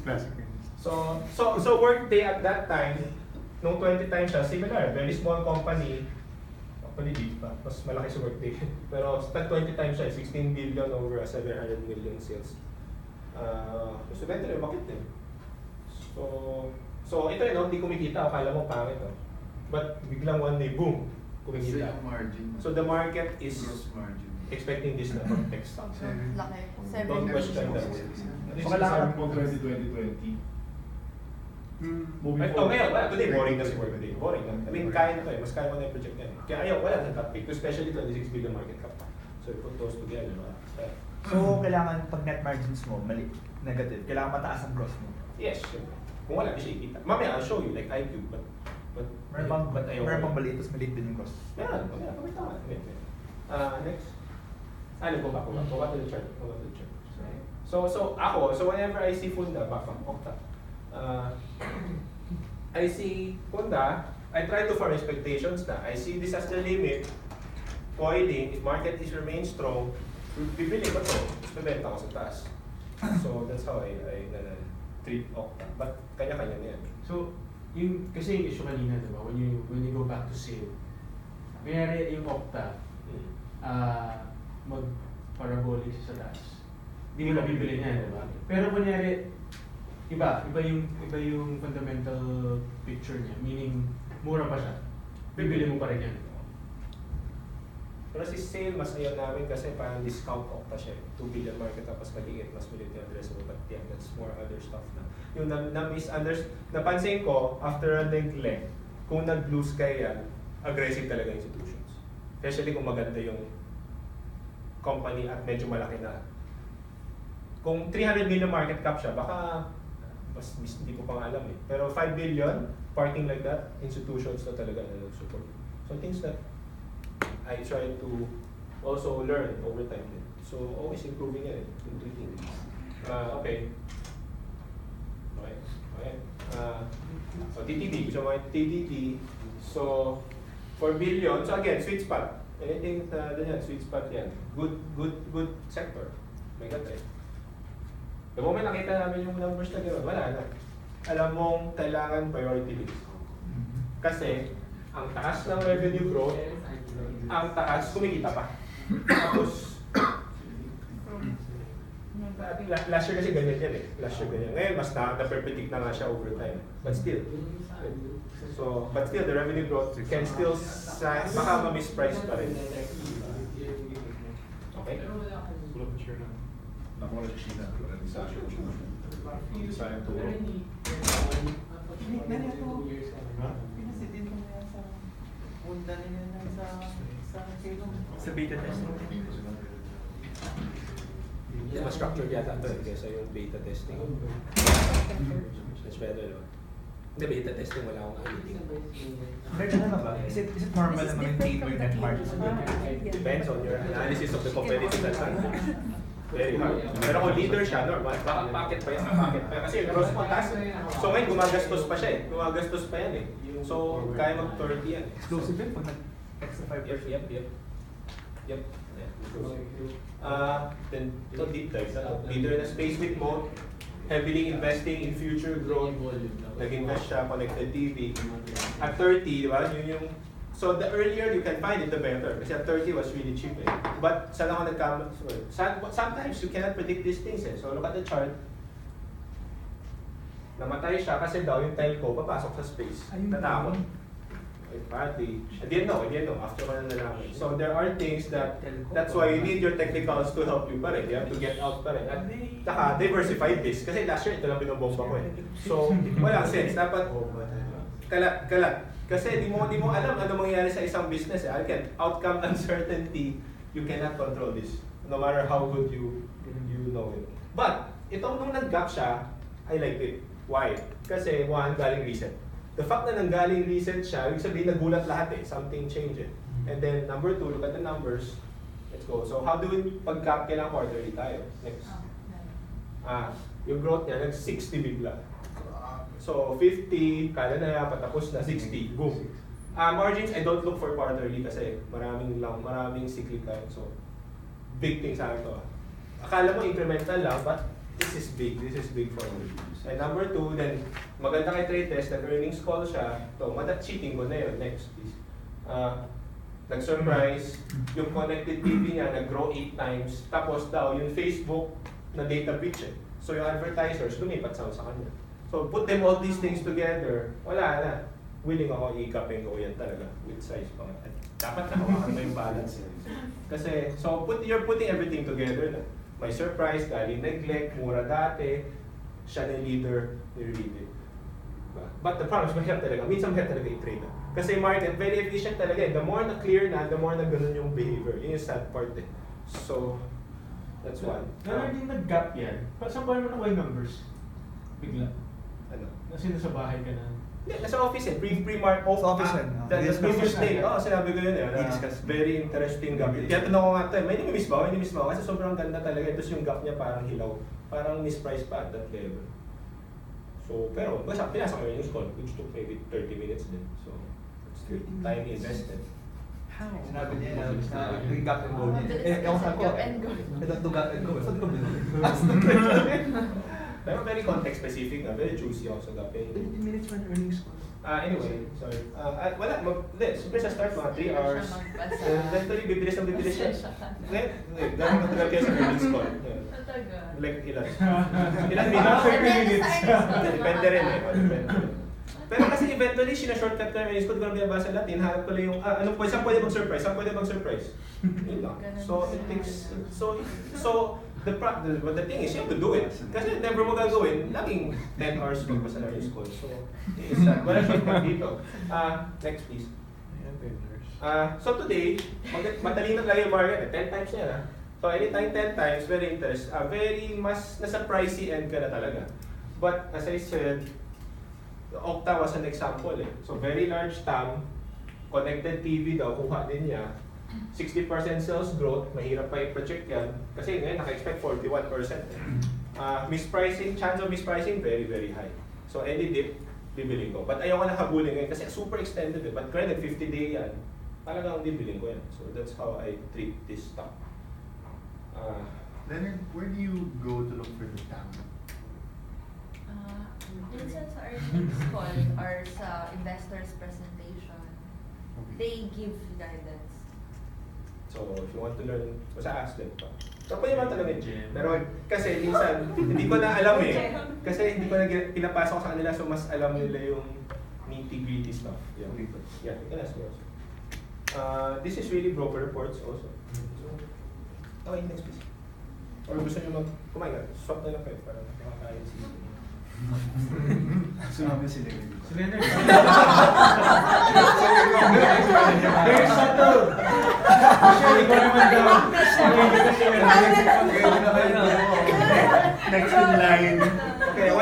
Classic. So Workday at that time, nung 20 times siya, similar, very small company, actually di pa, mas malaki sa Workday. Pero tag 20 times siya, 16 billion over 700 million sales. So eventually, bakit din? So ito yun, hindi kumikita, akala mo pangit. But biglang one day, boom, kumikita. So the market is expecting this na from tech stocks. Laki. Don't 7 question that. This is our 2020. Moving Ito ngayon, wala. Today, boring na si Workday. Boring na. I mean, kaya na to eh. Mas kaya mo na yung project yan. Kaya ayaw, wala na top pick. Especially 26 billion market cap. So, you put those together. So, kailangan pag net margins mo, negative, kailangan mataas ang gross mo. Yes, sure. Kung wala, di siya ikita. Mamaya, I'll show you, like IQ, but Meron ayaw. pang maliit, tapos maliit din yung gross. Meron, may tama. Next. Go back to the chart. So whenever I see Funda, Okta, I see Funda, I try to form expectations na. I see this as the limit, coiling, if market is remain strong, bibili ko to, bibenta ko sa taas. So that's how I treat Okta. But kanya-kanya na yan. So, kasi yung issue kanina, diba? When you go back to sale, mayroon yung Okta, mag-parabolic sa taas. Hindi mo na bibili niya, diba? Pero kunyari, iba yung fundamental picture niya, meaning mura pa siya, bibili mo pa rin yan. Pero si sale, mas ayaw namin kasi parang discount Okta siya. 2 billion market tapos mag-iit, mas million yung addressable. But yeah, that's more other stuff na. Yung napansin ko, after a neglect, kung nag-blue sky yan, aggressive talaga institutions. Especially kung maganda yung company at medyo malaki na. Kung 300 million market cap siya, baka hindi ko pa nga alam eh. Pero 5 billion, parking like that, institutions na talaga na support. So things that I try to also learn over time. So always improving it, tweaking it. Okay. So TTD, so my TTD, so 4 billion, so again, sweet spot. Anything sweet spot yan. Good sector. May ganda eh. The moment nakita namin yung numbers na gano'n, wala na. Alam mong kailangan priority list. Kasi, ang taas ng revenue growth, ang taas, kumikita pa. Tapos, last year kasi ganyan yan eh. Last year ganyan. Ngayon, mas na-predict na nga siya over time. But still, the revenue growth can still, baka ma-misprice pa rin. Okay? Nakuha na China. Sayang to. Sa beta testing. Mas structured yata ito kaysa yung beta testing. Much better, no? Hindi, beta testing wala akong anything. Meron na ba? Is it normal na maintain mo yung net margin? Depends on your analysis of the competitive advantage. Very hard. Pero kung leader siya, normal. Baka packet pa yan, packet pa yan. Kasi gross mo taas. So ngayon, gumagastos pa siya eh. Gumagastos pa yan eh. So, kaya mag-30 yan. Exclusive din pag nag-extra 5%. Yep. Then, ito deep dive. Leader in a space with mode, heavily investing in future growth. Nag-invest siya, connected TV. At 30, di ba? Yun yung... So the earlier you can find it, the better. Kasi at 30 was really cheap eh. But saan ako sometimes you cannot predict these things eh. So look at the chart. Namatay siya kasi daw yung telco papasok sa space. Natakot. Partly. I didn't know. After ko na nalaman. So there are things that's why you need your technicals to help you pa rin. You have to get out pa rin. At saka diversified this. Kasi last year ito lang binobomba ko eh. So walang sense. Dapat kalat. Kasi di mo alam ano mangyayari sa isang business eh. Again, outcome uncertainty, you cannot control this. No matter how good you know it. But, itong nung nag-gap siya, I liked it. Why? Kasi, one, galing reset. The fact na nanggaling reset siya, ibig sabihin nagulat lahat eh. Something changed eh. And then, number two, look at the numbers. Let's go. So, how do we pag-gap kailangan quarterly tayo? Next. Yung growth niya, nag-60 bigla. So 50, kala na patapos na 60, boom. Margins, I don't look for quarterly kasi maraming cyclical. So big thing sa akin to. Akala mo incremental lang, but this is big for me. And number two, then maganda kay trade test, nag-earnings call siya. So cheating ko na yun. Next please. Nag-surprise, yung connected TV niya nag-grow 8 times. Tapos daw, yung Facebook na data breach eh. So yung advertisers, lumipat sa kanya. So put them all these things together, wala na. Willing ako i-caping ko yan talaga with size pa. Dapat nakawakan mo yung balance yan. Kasi, so you're putting everything together na. May surprise, galing neglect, mura dati, siya na leader, ni-read it. But the problem is mahirap talaga. Minsan mahirap talaga i-trade. Kasi market, very efficient talaga eh. The more na clear na, the more na ganun yung behavior. Yun yung sad part eh. So, that's one. Ganun din nag-gap yan. Saan ba naman nakuha yung numbers? Bigla. Ano? Kasi nasa bahay ka na. Hindi, nasa office eh. Pre-mark Office yan. The previous day. Sinabi ko yun eh. Very interesting gap. Kaya tanong ko nga ito eh, may nimi-miss ba? Kasi sobrang ganda talaga. Tapos yung gap niya parang hilaw. Parang mispriced pa at that level. So, pero, pinasa ko yung call, which took maybe 30 minutes din. So, it's time invested. Sinabi niya yung gap and go niya. Ewan sa ko, ito gap and go. Saan ko bilhin? Pero very context specific na, very juicy ako sa gap and go. 20 minutes man earnings call. Anyway, sorry. Siyempre sa start mga 3 hours. Eventually, bibilis siya. Ngayon, gano'n matagal kayo sa earnings call. Like ilan? Ilan minutes? Depende rin eh. Pero kasi eventually, sinashortcut ko yung earnings call, di ko na binabasa lahat. Hinahanap ko lang yung, saan pwede mag-surprise? Saan pwede mag-surprise? Yun lang. So, it takes, the thing is, you have to do it. Kasi never mo gagawin, laging 10 hours magbasa na earnings call. So, it is that. Wala shortcut dito. Next please. So today, madali na talaga yung market, 10 times yan ah. So anytime 10 times, very interest, very mas nasa pricey end ka na talaga. But as I said, Okta was an example eh. So very large TAM, connected TV daw, kuha din niya. 60% sales growth, mahirap pa i-project yan. Kasi ngayon naka-expect 41%. Mispricing, chance of mispricing, very very high. So any dip, bibiling ko. But ayaw ko na habulin ngayon kasi super extended eh. But credit 50-day yan, talagang bibiling ko yan. So that's how I treat this stock. Leonard, where do you go to look for the TAM? Minsan sa earnings call or sa investors presentation, they give guidance. So if you want to learn, basta ask them pa. So pwede man tanongin. Pero kasi minsan, hindi ko na alam eh. Kasi hindi ko na pinapasok sa kanila, so mas alam nila yung nitty-gritty stuff. Yeah, yeah, you can ask me also. This is really broker reports also. So, okay, next please. Or gusto nyo kumain ka, swap na lang kayo para makakain si Sinabi sila yun. Si Leonard. Very subtle. Actually, ikaw naman daw. Next in line. Okay, I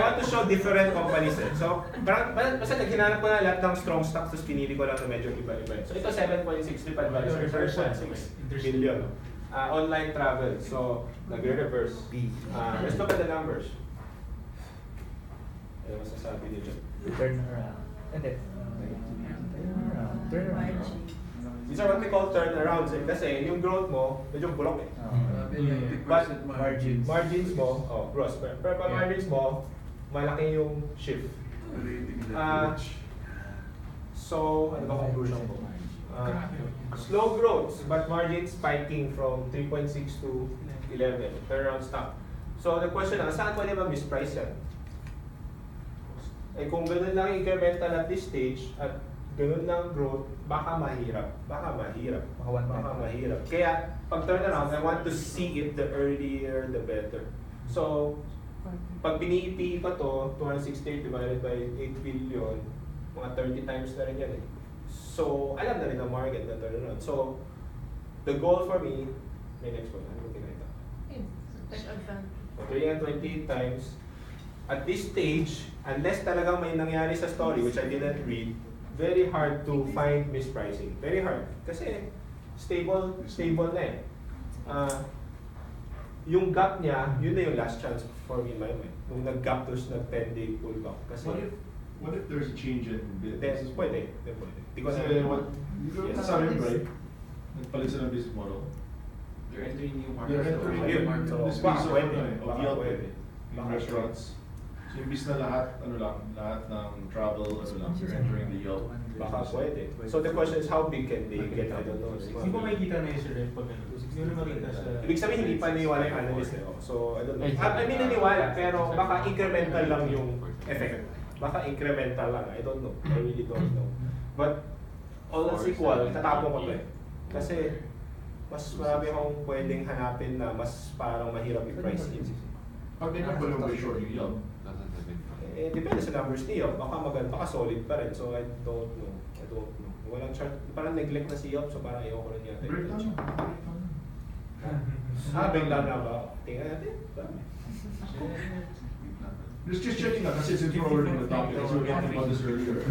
want to show different companies eh. So, basta naghinanap ko na lahat ng strong stocks, tapos pinili ko lang na medyo iba-iba. So ito 7.6 advisor, 4.6 billion. Online travel, so nagre-reverse. Let's look at the numbers. Ano masasabi niyo dyan? Turnaround. Hindi. Turnaround. These are what we call turnarounds eh. Kasi yung growth mo, medyo bulok eh. But margins mo, gross. Pero pag margins mo, malaki yung shift. So, ano ba conclusion ko? Slow growth, but margins spiking from 3.6 to 11. Turnaround stock. So, the question na, saan pwede ba misprice yan? Eh kung ganun lang incremental at this stage, at ganun lang growth, baka mahirap. Baka mahirap. Kaya, pag turn around, I want to see it the earlier, the better. So, pag bini-EP ko to, 268 divided by 8 billion, mga 30 times na rin yan eh. So, alam na rin ang market na turn around. So, the goal for me, may next one, ano tinakita? Okay, yan 28 times. At this stage, unless talagang may nangyari sa story, which I didn't read, very hard to find mispricing. Very hard. Kasi stable na eh. Yung gap niya, yun na yung last chance for me in my mind. Nung nag-gap tapos nag-10-day pullback. Kasi What if there's a change in business? Pwede. Di ko Kasi what, sabi mo, right? Nagpalit sila ng business model. They're entering new They're markets. entering Yun. new So, this baka piece pwede. of Baka Yelp pwede. in restaurants. So imbis na lahat ng travel, you're entering the Yelp. Baka pwede. So the question is, how big can they get? I don't know. Hindi ko makikita na yun sir pag ano. Hindi ko na makita sa... Ibig sabihin, hindi pa naniwala yung analyst eh. So, I don't know. I mean, naniwala, pero baka incremental lang yung effect. Baka incremental lang. I don't know. I really don't know. But, all else equal, tatapon ko to eh. Kasi, mas marami akong pwedeng hanapin na mas parang mahirap i-price in. Pag may nag-valuation yung Yelp, Eh, depende sa numbers niyo. Baka maganda, baka solid pa rin. So, I don't know. Walang chart. Parang neglect na si Yelp, so parang ayoko rin yata. breakdown na. Breakdown na ba? Tingnan natin. Just checking na kasi since we're already on the topic, kasi we were talking about this earlier.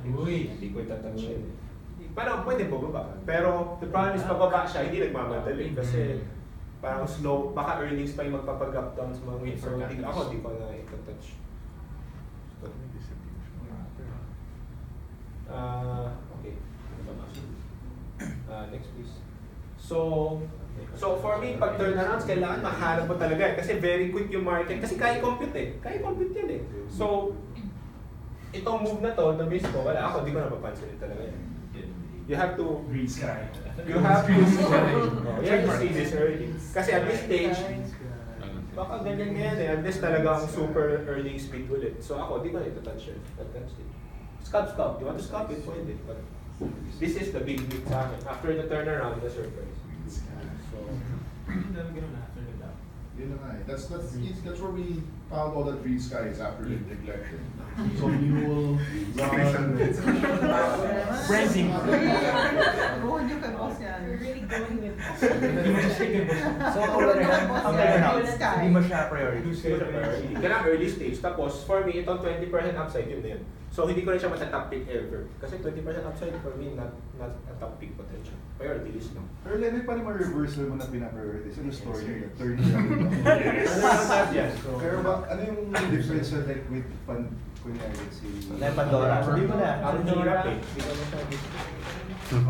Uy! Hindi ko itatouch yun eh. Parang pwede bumaba. Pero the problem is pababa siya, hindi nagmamadali. Kasi parang slow, baka earnings pa yung magpapag-up down sa mga waves. So hindi ko na itatouch. Okay. Next please. So for me, pag turnarounds, kailangan mahanap mo talaga eh. Kasi very quick yung market. Kasi kaya compute eh. Kaya compute yan eh. So, itong move na to, na-miss ko, wala ako, di ko napapansin talaga yan. You have to Green sky. You have to see this early. Kasi at this stage, baka ganyan nga yan eh. Unless talagang super earning speed ulit. So ako, di ko na ito-touch yun at that stage. Scalp. You want to scalp it? Pwede. But this is the big leap sa akin. After the turnaround, the surprise. So, Hindi namin ganun after the gap. Yun na nga eh. That's where we found all that green skies after the neglected. So mule, run. Branding. Buhon yung kay boss yan. We're really going with this. So, ang Blue sky. hindi mo siya priority. Kailangan early stage. Tapos, for me, itong 20% upside, yun na yun. So, hindi ko rin siya mata-top pick ever. Kasi 20% upside for me, not a top pick potential. Priority list lang. Pero Leonard, paano ma-reversal mo na pinaprioritize? Ano story niya? Turn around. Pero ba, ano yung difference sa like with kunyari si... Pandora. Sabi mo na. Ang hirap eh.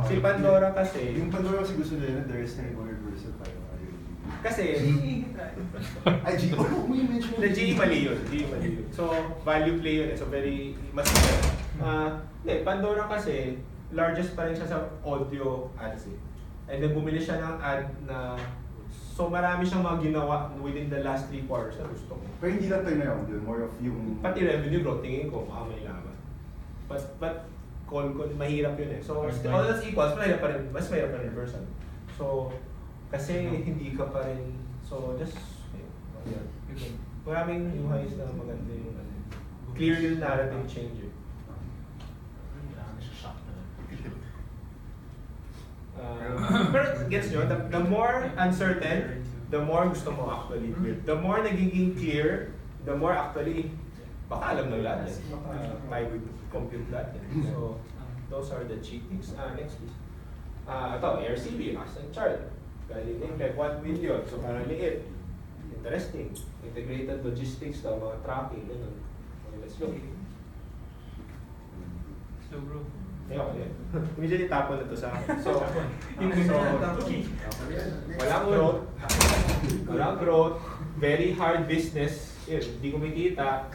Si Pandora kasi, Yung Pandora kasi gusto nila na there is na yung reversal pa yung kasi, Ay, G. Oh, may mention the GE mali yun. GE mali yun. So, value play yun. So, very, mas Pandora kasi, largest pa rin siya sa audio ads eh. And then, bumili siya ng ad na, so marami siyang mga ginawa within the last 3 quarters na gusto ko. Pero hindi lang turnaround yun, more of yung... Pati revenue growth, tingin ko, may laban. But call ko, mahirap yun eh. So, all else equals, mas mahirap pa rin reversal. So, kasi hindi ka pa rin, so just, maraming new highs na maganda yung clear yung narrative change eh. Pero gets nyo, the more uncertain, the more gusto mo actually clear. The more nagiging clear, the more actually, baka alam ng lahat yan. Baka compute lahat yan. So, those are the cheatings. Next please. Ito, AirCB, Ascent chart. Galing like 1 million, so parang liit. Interesting. Integrated logistics daw, mga tracking, gano'n. Okay, let's look. So bro. Ayun. Immediately tapon na to sa akin. So, walang growth, very hard business, hindi kumikita.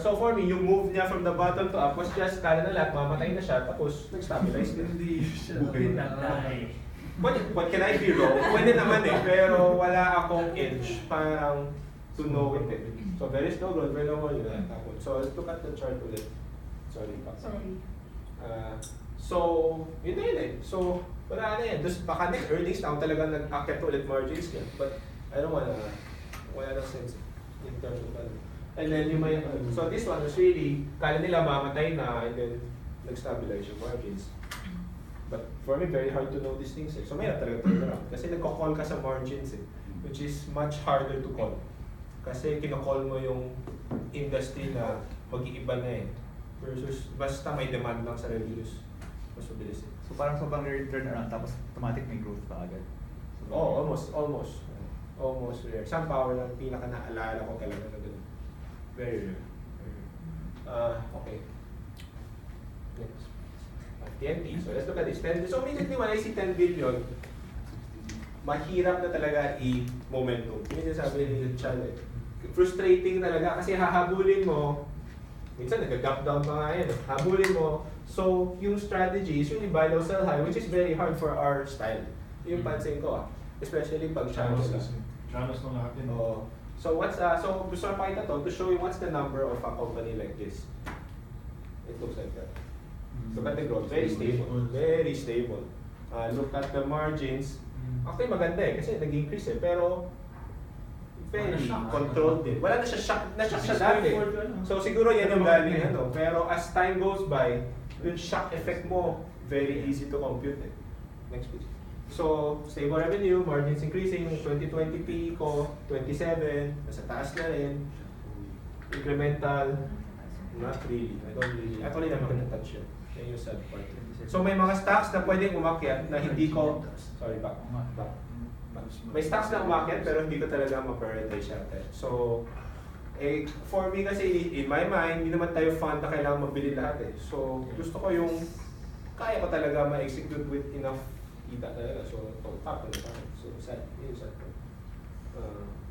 So for me, yung move niya from the bottom to up was just kala na lahat, mamatay na siya, tapos nag-stabilize din. What can I be wrong? Pwede naman eh, pero wala akong edge parang to know it. So very slow growth, very low volume. So let's look at the chart ulit. Sorry pa. So, yun na yun eh. So, wala na yan. Tapos baka next earnings na talagang nag-akit ulit margins niya. But I don't wala na sense in terms of that. And then yung may, so this one was really, kala nila mamatay na and then nag-stabilize yung margins. But for me, very hard to know these things eh. So may talaga turn around. Kasi nagko-call ka sa margins eh. Which is much harder to call. Kasi kino-call mo yung industry na mag-iiba na eh. Versus basta may demand lang sa revenues. Mas mabilis eh. So parang sobrang turn around tapos automatic may growth pa agad. Oh, almost rare. SunPower lang pinaka naalala ko talaga na ganun. Very rare. Okay. Next. TNT. So let's look at this. So immediately when I see 10 billion, mahirap na talaga i-momentum. Yun yung sabi ni Chal eh. Frustrating talaga kasi hahabulin mo, minsan nag-gap down pa nga yan. Habulin mo. So, yung strategy is really buy low, sell high, which is very hard for our style. Yung pansin ko especially pag channels na. Channels na lahat yun. So, so gusto na pakita to to show you what's the number of a company like this. It looks like that. Look at the growth, very stable. Very stable. Look at the margins. Actually maganda eh, kasi nag-increase eh, pero very controlled din. Wala na siya shock, na-shock siya dati. So siguro yan yung galing pero as time goes by, yung shock effect mo, very easy to compute eh. Next please. So, stable revenue, margins increasing, 2020 peak ko, 27, nasa taas na rin. Incremental, not really. I don't really, actually naman ko na-touch yun. Yan yung sad part. So may mga stocks na pwedeng umakyat na hindi ko, sorry back. May stocks na umakyat pero hindi ko talaga ma-prioritize siya. So, for me kasi in my mind, hindi naman tayo fund na kailangan mabili lahat eh. So, gusto ko yung kaya ko talaga ma-execute with enough kita talaga. So, top na tayo. So, sad. Yun yung sad part.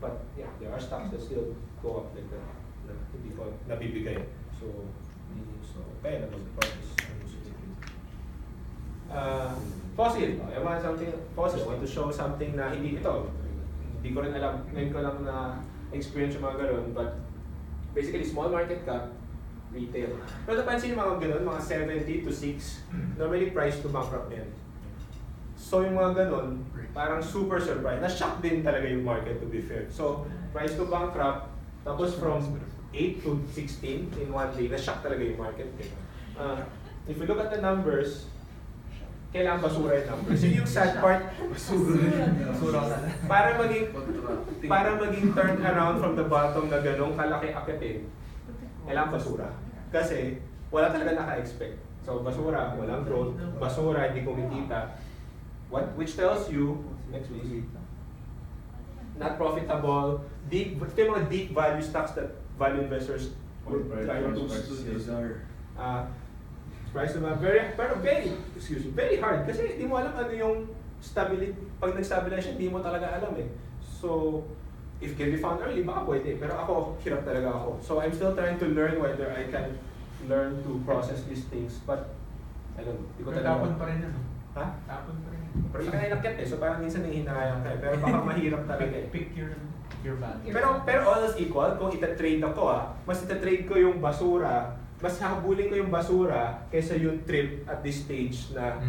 But yeah, there are stocks that still go up like that na hindi ko nabibigay. So, kaya na mag-purchase. Fossil. I want something fossil. I want to show something na hindi ito. Hindi ko rin alam. Ngayon ko lang na experience yung mga ganun. But basically, small market cap, retail. Pero napansin yung mga ganun, mga 70 to 6, normally price to bankrupt yan. So yung mga ganun, parang super surprise. Na-shock din talaga yung market, to be fair. So, price to bankrupt, tapos from 8 to 16 in one day, na-shock talaga yung market. If you look at the numbers, kailangan basura yung numbers. Yun yung sad part. Para maging turn around from the bottom na ganong kalaki akitin, kailangan basura. Kasi wala talaga naka-expect. So basura, walang growth, basura, hindi kumikita. Which tells you, next please, not profitable, deep, ito yung mga deep value stocks that value investors would try to price naman, very hard. Kasi hindi mo alam ano yung stability. Pag nag-stabilize siya, hindi mo talaga alam eh. So, if can be found early, baka pwede. Pero ako, hirap talaga ako. So, I'm still trying to learn whether I can learn to process these things. But, I don't know. Di ko Pero talaga. tapon pa rin ano? Ha? Tapon pa rin. Pero yung kinakit eh. So, parang minsan nanghihinayang ka eh. Pero baka mahirap talaga eh. Pick your value. Pero all else equal, kung ita-trade ako mas ita-trade ko yung basura, mas habulin ko yung basura kaysa yung trip at this stage na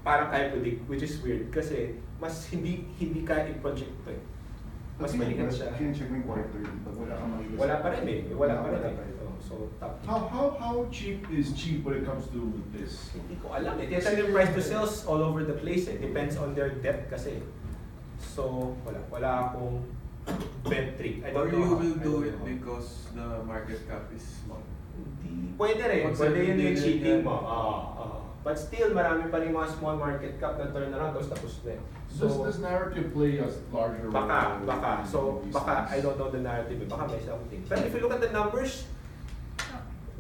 parang kaya predict, which is weird kasi mas hindi kaya i-project ito eh. Mas maliit siya. Kine-check mo yung quarterly, pag wala kang makikita. Wala pa rin eh. Wala pa rin eh. So, top. How cheap is cheap when it comes to this? Hindi ko alam eh. Tiyatan yung price to sales all over the place eh. Depends on their depth kasi. So, wala akong metric. I Or don't you know. will do it because the market cap is small. Pwede rin. Pwede yun yung cheating mo. But still, marami pa rin mga small market cap na turnaround tapos na. So, does narrative play a larger role? Baka. So, in these baka, things? I don't know the narrative. Baka may something. Pero if you look at the numbers,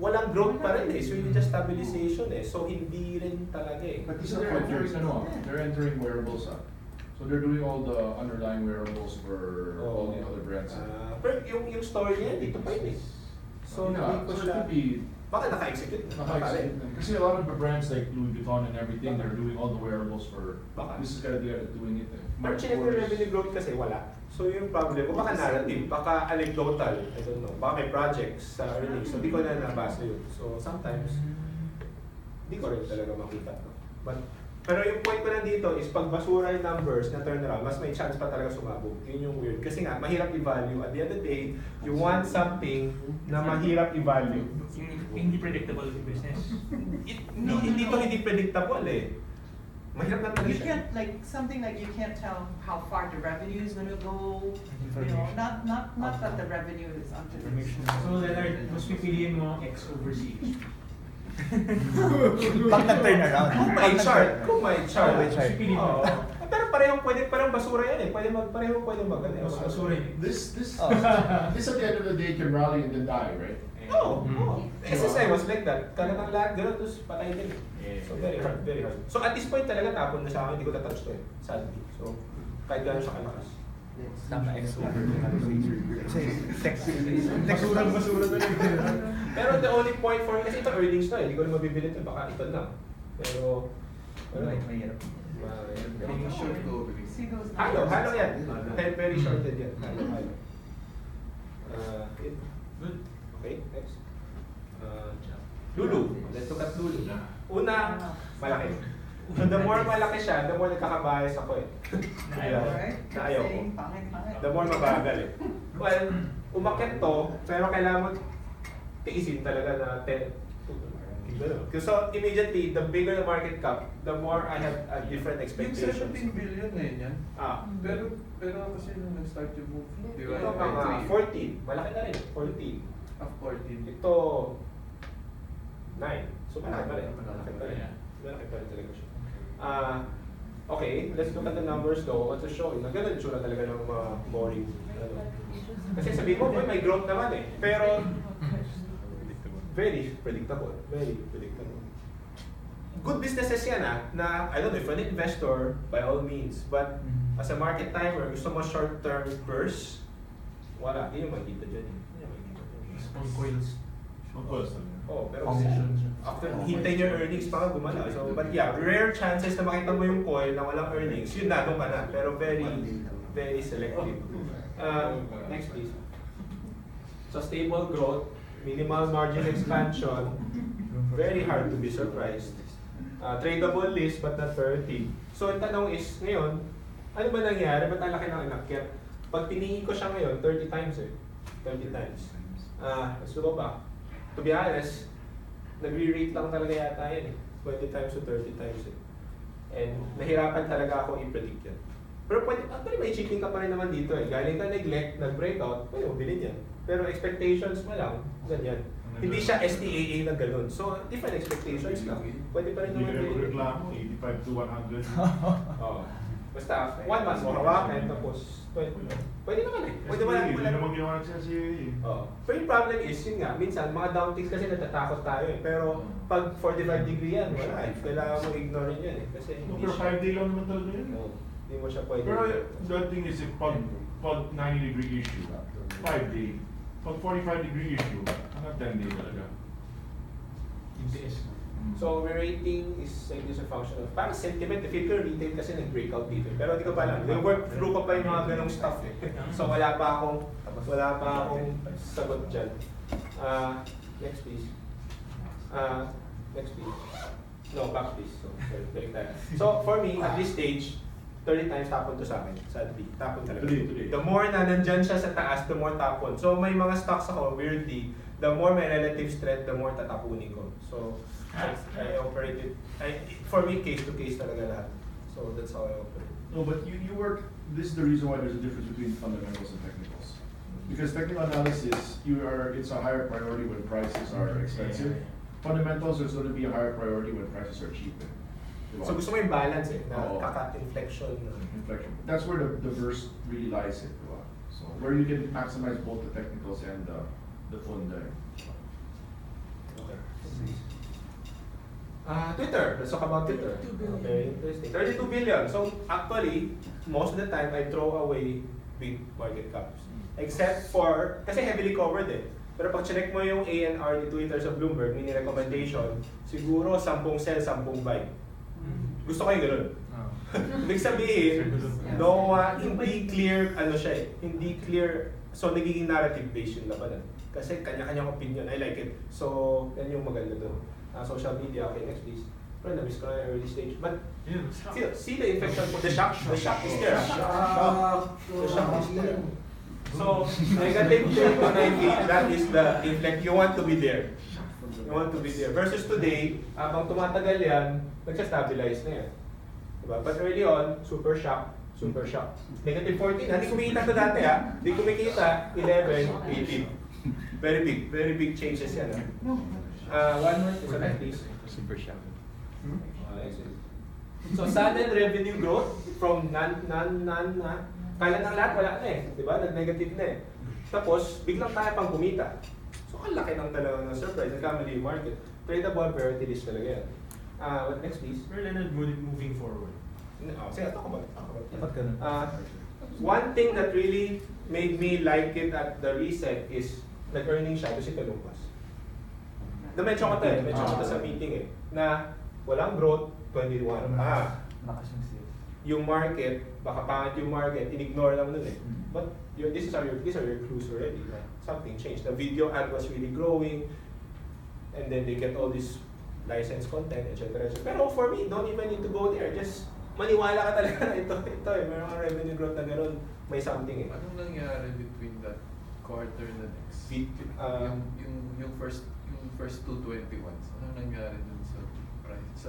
walang growth pa rin eh. So, hindi just stabilization eh. So, hindi rin talaga eh. But they're entering wearables. So they're doing all the underlying wearables for all the other brands. Pero yung story niya, dito pa yun eh. So, hindi ko so siya, it could be baka naka-execute na. Kasi a lot of the brands like Louis Vuitton and everything, they're doing all the wearables for. Baka. This is they're doing it. Pero chinek yung revenue growth kasi wala. So yung problem ko, baka narrative, baka anecdotal, I don't know. Baka may projects sa earnings, so di ko na nabasa yun. So sometimes, di ko rin talaga makita. Pero yung point ko na dito is pag basura yung numbers na turnaround, mas may chance pa talaga sumabog. Yun yung weird. Kasi nga, mahirap i-value. At the end of the day, you want something na mahirap i-value. Hindi predictable yung business. Hindi to hindi predictable eh. Mahirap na talaga You siya. can't, like, something like you can't tell how far the revenue is gonna go, you know, not that the revenue is unpredictable. So Leonard, mas pipiliin mo ang X over C. Pag nag-turn around. Kung may chart. Pipiliin mo. Pero parang basura yan eh. Pwede mag ano. Basura yun. This at the end of the day can rally and then die, right? Oo. SSI was like that. Talagang lahat gano'n, tapos patay din eh. So very hard. So at this point talaga tapon na sa akin, hindi ko na-touch to eh. Sadly. So kahit gano'n siya kalakas. Tama, extra. Basura talaga. Pero the only point for me, kasi ito earnings na eh. Hindi ko na mabibili ito. Baka ito na. Pero, Mahirap. Being short go because See those halo numbers? yan. Very shorted yan. Halo. Good. Okay, next. Lulu. Let's look at Lulu. Una, malaki. So the more malaki siya, the more nagkakabayas ako eh. Alright? Na ayaw ko. Saying, pangit. The more mabagal eh. Well, umakyat to, pero kailangan mo tiisin talaga na 10. So immediately, the bigger the market cap, the more I have a different yung expectations. 17 billion ngayon yan. Pero kasi nung nag-start yung move, di ba? Ito mga 14. Malaki na rin. 14. 14. Ito, 9. So malaki pa rin. Malaki pa rin talaga siya. Okay, let's look at the numbers though. What's the show? Naganda yung tsura talaga ng mga boring. Kasi sabihin mo, boy, may growth naman eh. Pero, very predictable. Good businesses yan na I don't know, if an investor, by all means, but as a market timer, gusto mo short-term burst, wala, hindi yung makikita dyan eh. On coils. Oh, pero after hintay your earnings pa gumala. So, but yeah, rare chances na makita mo yung coil na walang earnings, yun na, doon ka na. Pero very selective. Next please. So stable growth, minimal margin expansion, very hard to be surprised. Tradable list but not priority. So ang tanong is, ngayon, ano ba nangyari? Ba't ang laki ng inakyat? Pag tiningin ko siya ngayon, 30 times eh. 30 times. Let's go ba? To be honest, nagre-rate lang talaga yata yan eh. 20 times to 30 times eh. And nahirapan talaga ako i-predict yan. Pero pwede, actually may chicken ka pa rin naman dito eh. Galing ka neglect, nag-breakout, pwede mo bilhin yan. Pero expectations mo lang, ganyan. Hindi siya STAA na ganun. So, different expectations lang. Pwede pa rin naman bilhin. 85 to 100. Oo. Basta, 1 month mo hawakan, tapos 20. Pwede naman eh. Pwede mo lang. Hindi naman ginawa ng CCA. Oo. Pero yung problem is, yun nga, minsan, mga downticks kasi natatakot tayo eh. Pero, pag 45 degree yan, wala eh. Kailangan mo ignore yun eh. Kasi hindi Pero siya. 5 day lang naman talaga yun. Oo. Hindi mo siya pwede. Pero the thing is, if pag 90 degree issue, 5 day. Pag 45 degree issue, hanggang 10 day talaga. So, we're rating is like this a function of parang sentiment. If you're retail kasi nag-breakout dito. Pero hindi ko pa alam. Work through ko pa yung mga ganong stuff eh. So, wala pa akong sagot dyan. Next please. Next please. No, back please. So, balik tayo. So, for me, at this stage, 30 times tapon to sa akin. Sadly, tapon talaga. Today. The more na nandyan siya sa taas, the more tapon. So, may mga stocks ako, weirdly, the more may relative strength, the more tatapunin ko. So, I operate it. For me, case to case talaga lahat. So, that's how I operate. No, but you work, this is the reason why there's a difference between fundamentals and technicals. Because technical analysis, it's a higher priority when prices are expensive. Fundamentals is going to be a higher priority when prices are cheap. Diba? So, gusto mo yung balance eh, na Oo. kaka-inflection. Inflection. That's where the verse really lies in. Diba? So, where you can maximize both the technicals and the funda. Okay. Twitter. Let's talk about Twitter. Very interesting. 32 billion. So actually, most of the time I throw away big market caps. Except for, kasi heavily covered eh. Pero pag check mo yung ANR ni Twitter sa Bloomberg, mini recommendation, siguro 10 sell, 10 buy. Gusto ko yung ganun. Ibig sabihin, no, hindi clear, ano siya eh, hindi clear, so nagiging narrative based yung labanan. Kasi kanya-kanyang opinion, I like it. So, yan yung maganda doon. Social media, okay, next please. Pero na-miss ko na yung early stage. But, see the infection for the shock is there. The shock is there. So, negative 10 to 90, that is the inflect. You want to be there. You want to be there. Versus today, habang tumatagal yan, nagsa-stabilize na yan. Diba? But early on, super shock. Negative 14, hindi kumikita ito dati ha. Hindi kumikita, 11, 18. Very big changes yan ha. One more, isa lang please. Super shock. So sudden revenue growth from kala ng lahat wala na eh, di ba? Nag-negative na eh. Tapos biglang tayo pang kumita. So ang laki ng talagang surprise, nagkamali yung market. Tradable priority list talaga yan. What next please? Pero Leonard, moving forward. Sige, talk about it. Dapat ganun. One thing that really made me like it at the reset is nag-earning siya doon si Talumpas. Na-mention ko to sa meeting eh, na walang growth, 21. Lakas yung sales. Yung market, baka pangit yung market, in-ignore lang nun eh. But these are your clues already. Something changed. The video ad was really growing, and then they get all this licensed content, etc. Pero for me, don't even need to go there. Just maniwala ka talaga na ito eh. Mayroong revenue growth na gano'n, may something eh. Anong nangyari between that quarter na next? Yung first 221s, anong nangyari dun sa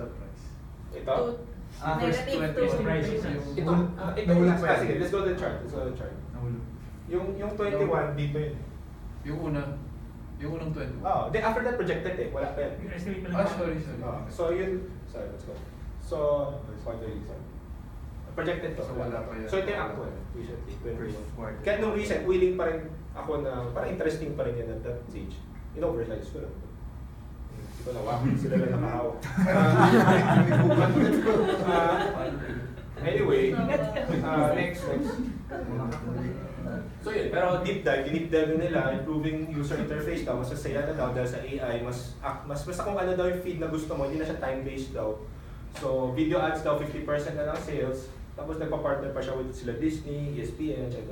price? Ito? Negative 2. prices. Ito. Sige, let's go to the chart. Yung 21, dito yun. Yung unang 21. Then after that projected eh, wala pa yan. Yung estimate pa lang. Sorry. So yun, let's go. So, projected to. So, wala pa yan. So ito yung actual, recently, 21. quarter. Kaya nung recent, willing pa rin ako na, parang interesting pa rin yan at that stage. In-oversize ko lang. Hindi ko na, wow, sila lang nakahawak. Anyway, next. So yun, pero deep dive nila, improving user interface daw, mas masaya na daw dahil sa AI, mas basta kung ano daw yung feed na gusto mo, hindi na siya time-based daw. So video ads daw 50% na lang sales, tapos nagpa-partner pa siya with sila Disney, ESPN, etc.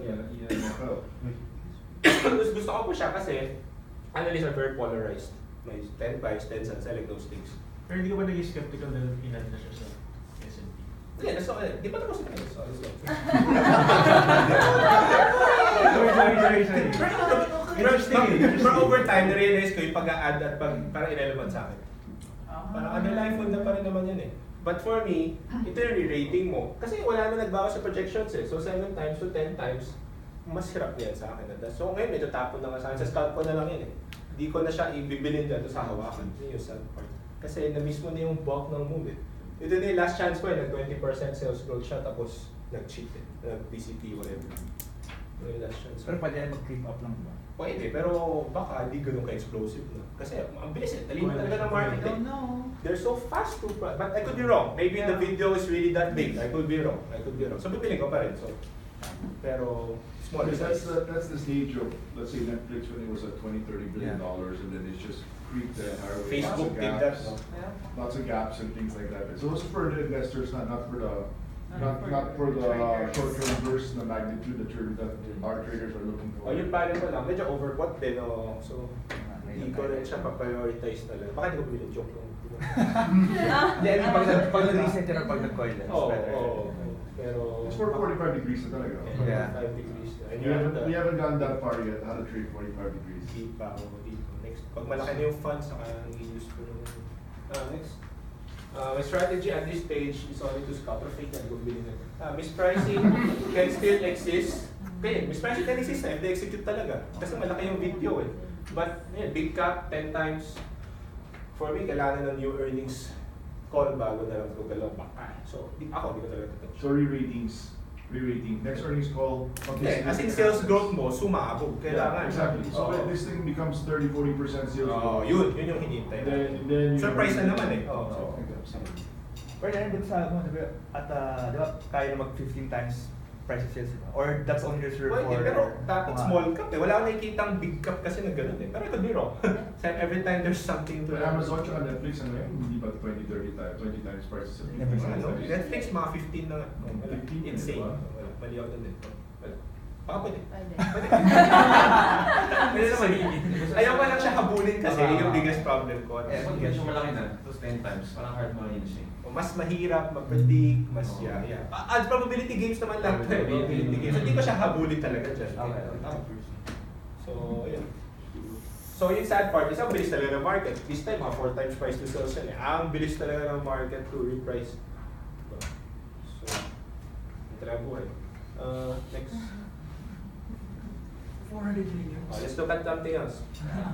Gusto ko po siya kasi analysts are very polarized. May 10 buys, 10 selling those things. Pero hindi ka ba naging skeptical dahil inad na siya sa S&P? Hindi, that's okay. Di pa tapos na tayo. Sorry. Pero over time, na-realize ko yung pag-a-add at parang irrelevant sa akin. Parang underlying fund na pa rin naman yan eh. But for me, ito yung re-rating mo. Kasi wala na nagbago sa projections eh. So 7 times to 10 times, mas hirap yan sa akin. So ngayon, medyo tapon na nga sa akin. Sa scalp ko na lang yan eh. Hindi ko na siya ibibilin dito sa hawakan. Yun yung sad part. Kasi na-miss mo na yung bulk ng move eh. Ito na yung last chance ko eh. Nag 20% sales growth siya tapos nag-cheat eh. Nag-PCP, whatever. Ito yung last chance. Pero pwede mag-creep up lang ba? Pwede, pero baka hindi ganun ka-explosive na. Kasi ang bilis eh. Talino talaga ng market I eh. don't know. They're so fast to but I could be wrong. Maybe the video is really that big. I could be wrong. So bibiling ko pa rin. So, pero smaller size. That's the stage of, let's say, Netflix when it was at $20-30 billion, and then it's just creeped the entire way. Facebook Lots of did gaps, that, no? Yeah. Lots of gaps and things like that. So it's for the investors, not for the Not for the traders. short-term bursts, the magnitude that our traders are looking for. O yung pattern ko lang, medyo overbought din. Oh. So, hindi ko rin siya pa-prioritize na lang. Baka hindi ko bilhin joke lang. Hindi, I mean, pag nag-reset yun or pag nag-coil yun, it's Oo, better. oo. Pero... It's for 45 degrees na talaga. Yeah. 5 degrees na. And We haven't gone that far yet, how to trade 45 degrees. Di pa ako dito. Next, pag malaki na yung funds, saka i-use ko naman. Next. My strategy at this stage is only to scalp or fake na bilhin na. Mispricing can still exist. Okay, mispricing can exist if they execute talaga. Kasi malaki yung video eh. But yeah, big cap, 10 times. For me, kailangan ng new earnings call bago na lang ito galaw back. So, di ko talaga touch. So re-rating. Next earnings call. Okay, as in sales growth mo, sumabog. Kailangan. Yeah, exactly. So Oo. this thing becomes 30-40% sales Oh, growth. yun yung hinintay. Then Surprise na naman eh. Oh, Pero yan din sa mo, di ba, at di ba, kaya na mag 15 times price of sales, di ba? Or that's only reserved Pwede, for... pero dapat mga- small cap eh. Wala akong nakikitang big cap kasi na gano'n eh. Pero I could be wrong. So every time there's something to But Amazon tsaka Netflix ano yun, hindi ba 20 times prices of Never seen Ano, it. Netflix mga 15 na nga. Oh, wala. 15, Insane. diba? Wala. Mali ako doon din. Wala. Baka pwede. Pwede. Pwede. Pwede naman. Ayaw ko lang siya habulin kasi yun yung biggest problem ko. Yeah, Pag medyo malaki na, tapos 10 times, parang hard money na siya. Mas mahirap mag-predict, mas yeah. At probability games naman lang. Probability games. Hindi ko siya habulin talaga dyan. Okay. So, yun. So, yung sad part is, ang bilis talaga ng market. This time, 4 times price to sales yan eh. Ang bilis talaga ng market to reprice. So, ito lang buhay. Next. 400 million. Let's look at something else.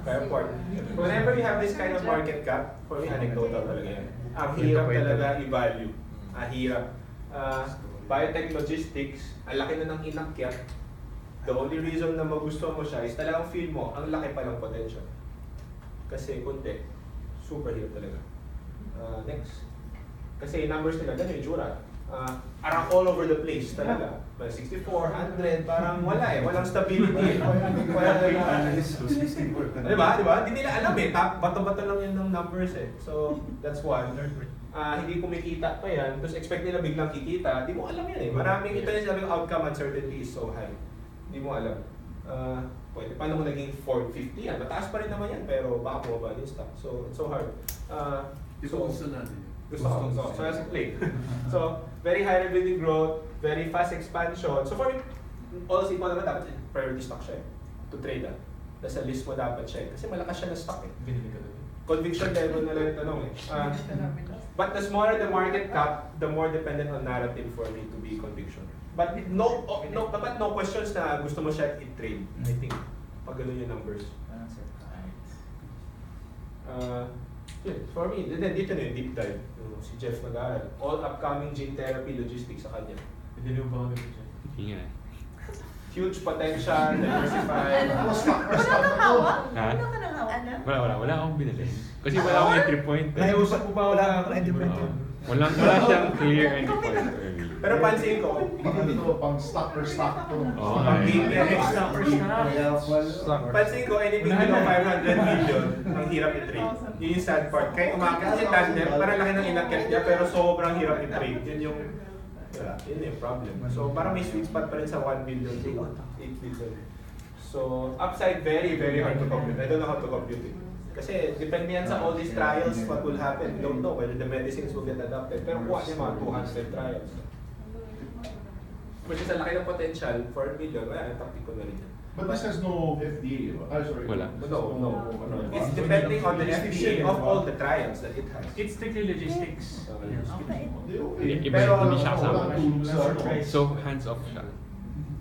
Airport. Whenever you have this kind of market cap, for me, anecdotal talaga yan. Ang hirap talaga i-value. Ang hirap. Biotech logistics, ang laki na ng inakyat. The only reason na magustuhan mo siya is talagang feel mo, ang laki pa ng potential. Kasi kunti, super hirap talaga. Next. Kasi numbers nila, ganyan yung jura. Parang all over the place talaga. 64, 100, parang wala eh. Walang stability eh. Diba? Hindi nila alam eh. Bato-bato lang yan ng numbers eh. So, that's one. Hindi kumikita pa yan. Tapos expect nila biglang kikita. Di mo alam yan eh. Maraming ito yung sabing outcome uncertainty is so high. Di mo alam. Pwede. Paano mo naging 450 yan? Mataas pa rin naman yan. Pero baka bumaba yung stock. So, it's so hard. Ito gusto natin. Gusto ko. So that's the play. So, very high revenue growth, very fast expansion. So for me, all ipon naman dapat priority stock siya eh. To trade ah. Nasa list mo dapat siya eh. Kasi malakas siya na stock eh. Binili ka doon. Conviction level na lang yung tanong eh. But the smaller the market cap, the more dependent on narrative for me to be conviction. But dapat no questions na gusto mo siya i-trade. I think. Pag ganun yung numbers. For me, dito na yung deep dive. Si Jeff nag-aaral. All upcoming gene therapy logistics sa kanya. Binili mo ba kami dito? Hindi nga. Huge potential, diversified. Wala kang hawak? Ha? Wala ka nang hawak? Wala akong binili. Kasi wala akong entry point. Naiusap mo ba wala akong entry point? Wala siyang clear entry point early. Pero pansin ko, Baka dito, pang stock per stock to. Oo, ang ay. big stock. Pansin ko, anything below 500 million, ang hirap i-trade. Yun yung sad part. Kaya umakit si tandem, parang laki ng inakit niya, pero sobrang hirap i-trade. Yun yung problem. So parang may sweet spot pa rin sa 1 billion to 8 billion. So upside, very, very hard to compute. I don't know how to compute it. Kasi depende yan sa all these trials, what will happen. Don't know whether the medicines will get adopted. Pero kuha niya mga 200 trials. Which is a laki ng potential for $1 million. Wala, topic ko na rin yan. But this has no FDA, sorry. Wala. No. It's depending on the FDA of all the trials that it has. It's strictly logistics. Iba hindi siya kasama. So, hands off siya.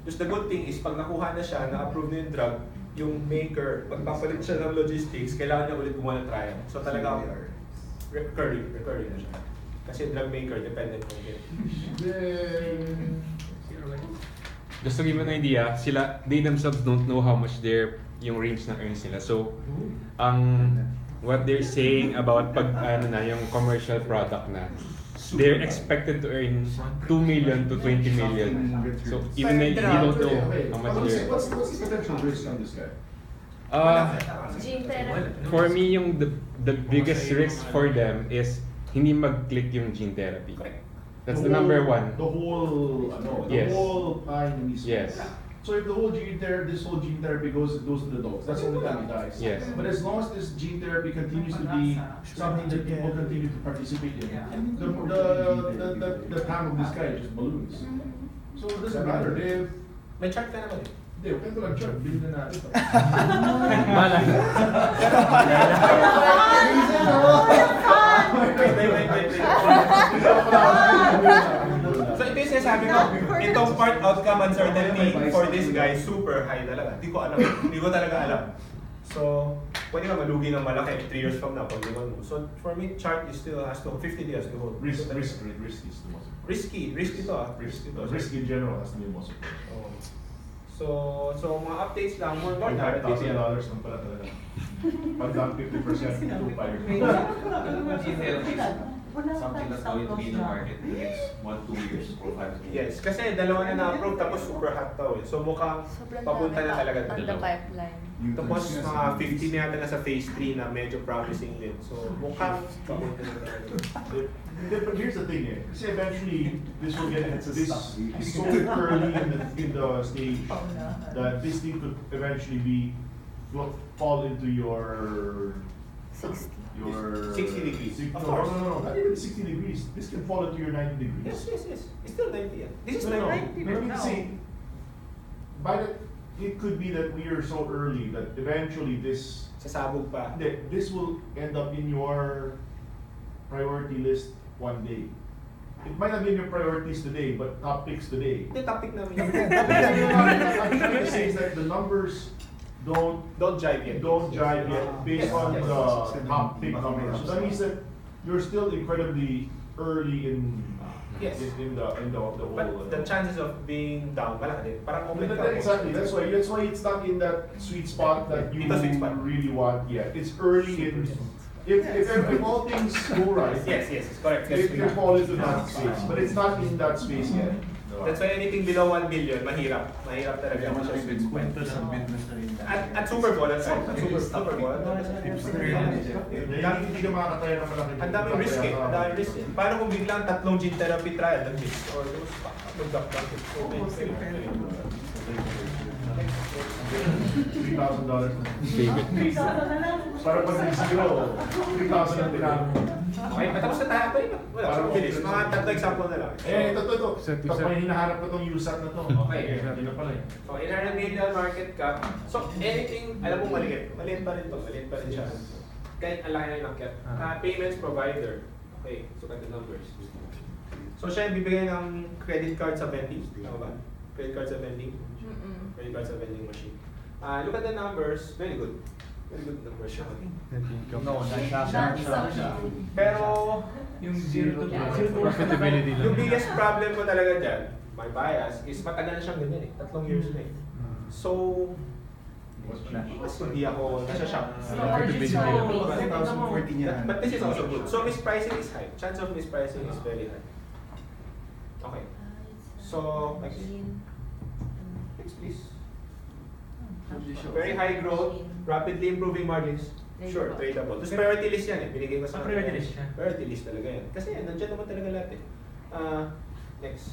Just the good thing is, pag nakuha na siya, na-approve na yung drug, yung maker, pagpapalit siya ng logistics, kailangan niya ulit gumawa ng trial. So talaga, recurring na siya. Kasi drug maker, dependent on him. Just to give you an idea, they themselves don't know how much yung range na earns nila. So, what they're saying about yung commercial product na, they're expected to earn 2 million to 20 million. So, even they don't know how much they're... What's the potential risk on this guy? Gene therapy. For me, the biggest risk for them is hindi mag-click yung gene therapy. That's the number one. The whole, Yes. the whole pine is. Yes. So if the whole this whole gene therapy goes to the dogs, that's the only time he dies. Yes. But as long as this gene therapy continues to be something that people continue to participate in, the time of this guy just balloons. So it doesn't matter. May chart ka naman eh. Hindi, huwag ka lang chart. Bilhin na natin. So ito yung sinasabi ko, itong part outcome uncertainty for this guy, super high talaga. Hindi ko talaga alam. So, pwede ka malugi ng malaki 3 years from now pag iwan mo. So for me, chart is still has to 50 days to hold. Risk is the most important. Risky to ah. Risk in general has to be the most important. So mga updates lang, more $5,000 narrative. lang pala talaga. Pag down 50% to 5. Gene therapy is something that's going to be in the market in the next 1-2 years or 5 years. Yes, kasi dalawa na na-approve tapos super hot daw eh. So mukhang papunta na talaga on the pipeline. Tapos mga 50 na yata na sa phase 3 na medyo promising din. So mukhang papunta na talaga. But here's the thing, kasi eventually this will get this is so early in the stage that this thing could eventually fall into your 60. 60 degrees. No, Of course. no, not even 60 degrees. This can fall into your 90 degrees. Yes. It's still 90 yan. This is No, 90. let me say, it could be that we are so early that eventually Sasabog pa. this will end up in your priority list one day. It might not be in your priorities today, but top picks today. Ito yung topic namin. I'm trying to say is that the numbers don't jive yet. Based on the top pick numbers. So that means that you're still incredibly early in Yes. in the whole. But the chances of being down, malaki din. Parang open ka. Exactly. That's why it's not in that sweet spot that you Ito sweet spot. really want yet. It's early in. If all things go right, Yes, correct. it can fall into that space, but it's not in that space yet. That's why anything below 1 billion, mahirap. Mahirap talaga. At Super Bowl, at Super Bowl. Hindi ka makakataya ng malaki. Ang daming risk eh. Ang daming risk eh. Paano kung biglang 3 gene therapy trial ng risk? Or those $3,000 na. Favorite. Para pag nag-zero, 3,000 ang tinapos. Okay, matapos na tayo. Wala, so bilis. Mga 3 example na lang. Ito. Tapos may hinaharap ko tong USAT na to. Okay. Hindi na pala eh. So, in our median market cap, so anything, alam mo maliit. Maliit pa rin siya. Kahit ang laki na yung nakyat. Payments provider. Okay, so cut the numbers. So, siya yung bibigay ng credit card sa vending. Tama ba? Credit card sa vending? Credit card sa vending machine. Look at the numbers. Very good. Very good numbers siya. No, Pero, Yung 0 to Profitability lang. yung biggest problem ko talaga dyan, my bias, is matagal na siyang ganyan eh. 3 years na eh. So, mas hindi ako nasa-shock. But this is also good. So, mispricing is high. Chance of mispricing is very high. Okay. So, next. Next, please. Very high growth, rapidly improving margins. Sure, tradable. Tapos priority list yan eh. Binigay ko sa Priority list siya. Priority list talaga yan. Kasi nandiyan naman talaga lahat eh. Next.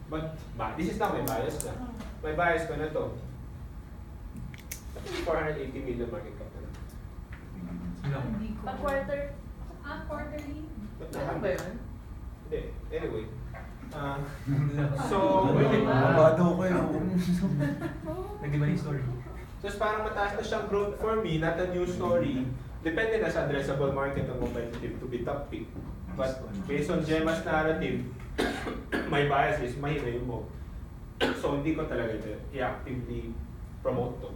But, this is not my bias na. My bias ko na to. 480 million market cap na lang. Hindi ko. Pag quarter, Quarterly? ano ba yun? Hindi. Anyway. So, Mabado ko yun. Nag-iba yung story. so parang mataas na siyang growth for me, not a new story. Depende na sa addressable market ng competitive to be top pick. But based on Gemma's narrative, my bias is mahina yung mo. So hindi ko talaga i-actively promote to.